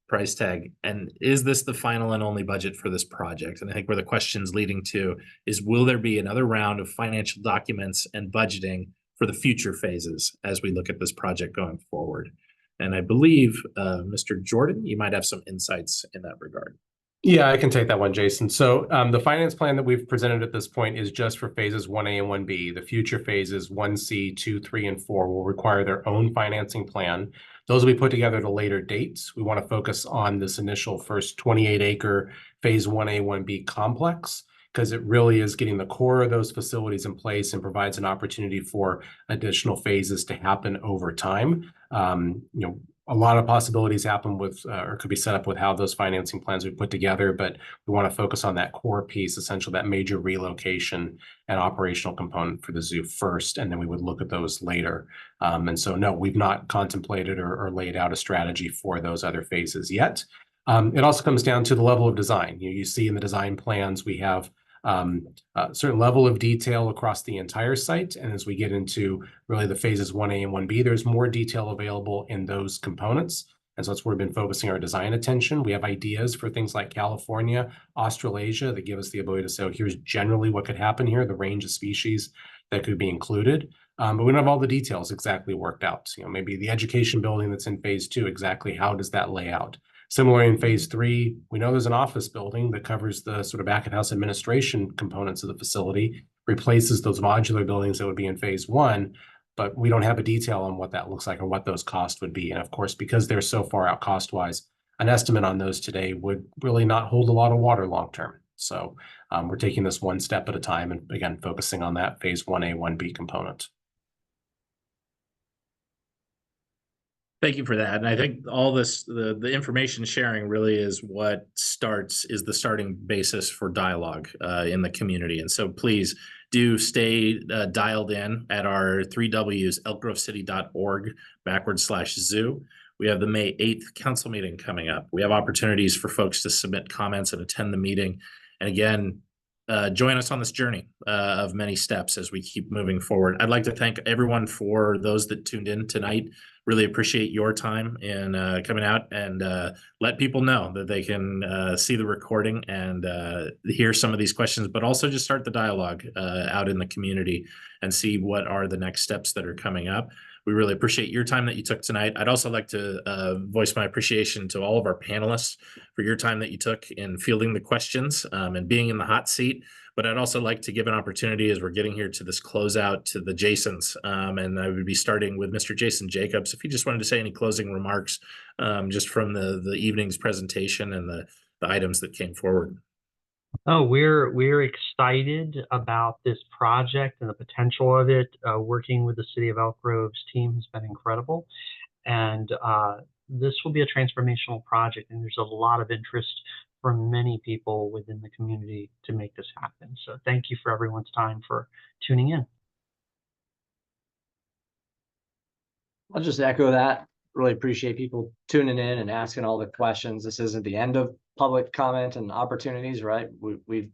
price tag. And is this the final and only budget for this project? And I think where the question's leading to is, will there be another round of financial documents and budgeting for the future phases as we look at this project going forward? And I believe, Mr. Jordan, you might have some insights in that regard. Yeah, I can take that one, Jason. So the finance plan that we've presented at this point is just for phases 1A and 1B. The future phases 1C, 2, 3, and 4 will require their own financing plan. Those will be put together at a later date. We want to focus on this initial first 28-acre phase 1A, 1B complex, because it really is getting the core of those facilities in place and provides an opportunity for additional phases to happen over time. A lot of possibilities happen with, or could be set up with how those financing plans we put together, but we want to focus on that core piece, essentially that major relocation and operational component for the zoo first, and then we would look at those later. And so, no, we've not contemplated or laid out a strategy for those other phases yet. It also comes down to the level of design. You see in the design plans, we have a certain level of detail across the entire site. And as we get into really the phases 1A and 1B, there's more detail available in those components. And so that's where we've been focusing our design attention. We have ideas for things like California, Australasia, that give us the ability to say, oh, here's generally what could happen here, the range of species that could be included. But we don't have all the details exactly worked out. You know, maybe the education building that's in phase 2, exactly how does that lay out? Similarly, in phase 3, we know there's an office building that covers the sort of back of house administration components of the facility, replaces those modular buildings that would be in phase 1, but we don't have a detail on what that looks like or what those costs would be. And of course, because they're so far out cost-wise, an estimate on those today would really not hold a lot of water long-term. So we're taking this one step at a time and again, focusing on that phase 1A, 1B component. Thank you for that. And I think all this, the information sharing really is the starting basis for dialogue in the community. And so please do stay dialed in at our 3Ws, elkgrovecity.org/zoo. We have the May 8th council meeting coming up. We have opportunities for folks to submit comments and attend the meeting. And again, join us on this journey of many steps as we keep moving forward. I'd like to thank everyone for those that tuned in tonight. Really appreciate your time in coming out and let people know that they can see the recording and hear some of these questions, but also just start the dialogue out in the community and see what are the next steps that are coming up. We really appreciate your time that you took tonight. I'd also like to voice my appreciation to all of our panelists for your time that you took in fielding the questions and being in the hot seat. But I'd also like to give an opportunity as we're getting here to this closeout to the Jasons. And I would be starting with Mr. Jason Jacobs. If he just wanted to say any closing remarks just from the evening's presentation and the items that came forward. Oh, we're excited about this project and the potential of it. Working with the City of Elk Grove's team has been incredible. And this will be a transformational project, and there's a lot of interest from many people within the community to make this happen. So thank you for everyone's time for tuning in. I'll just echo that. Really appreciate people tuning in and asking all the questions. This isn't the end of public comment and opportunities, right? We've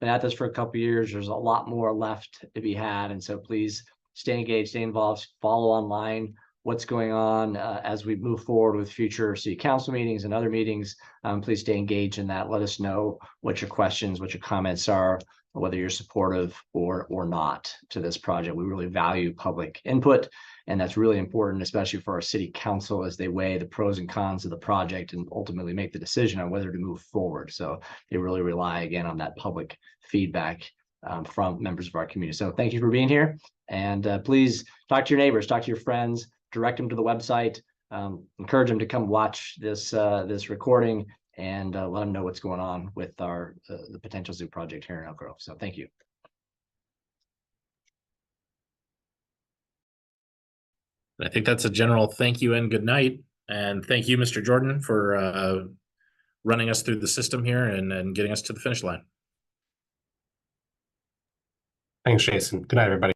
been at this for a couple of years. There's a lot more left to be had. And so please stay engaged, stay involved, follow online what's going on as we move forward with future city council meetings and other meetings. Please stay engaged in that. Let us know what your questions, what your comments are, whether you're supportive or not to this project. We really value public input, and that's really important, especially for our city council as they weigh the pros and cons of the project and ultimately make the decision on whether to move forward. So they really rely again on that public feedback from members of our community. So thank you for being here, and please talk to your neighbors, talk to your friends, direct them to the website, encourage them to come watch this recording, and let them know what's going on with our the potential zoo project here in Elk Grove. So thank you. I think that's a general thank you and good night. And thank you, Mr. Jordan, for running us through the system here and getting us to the finish line. Thanks, Jason. Good night, everybody.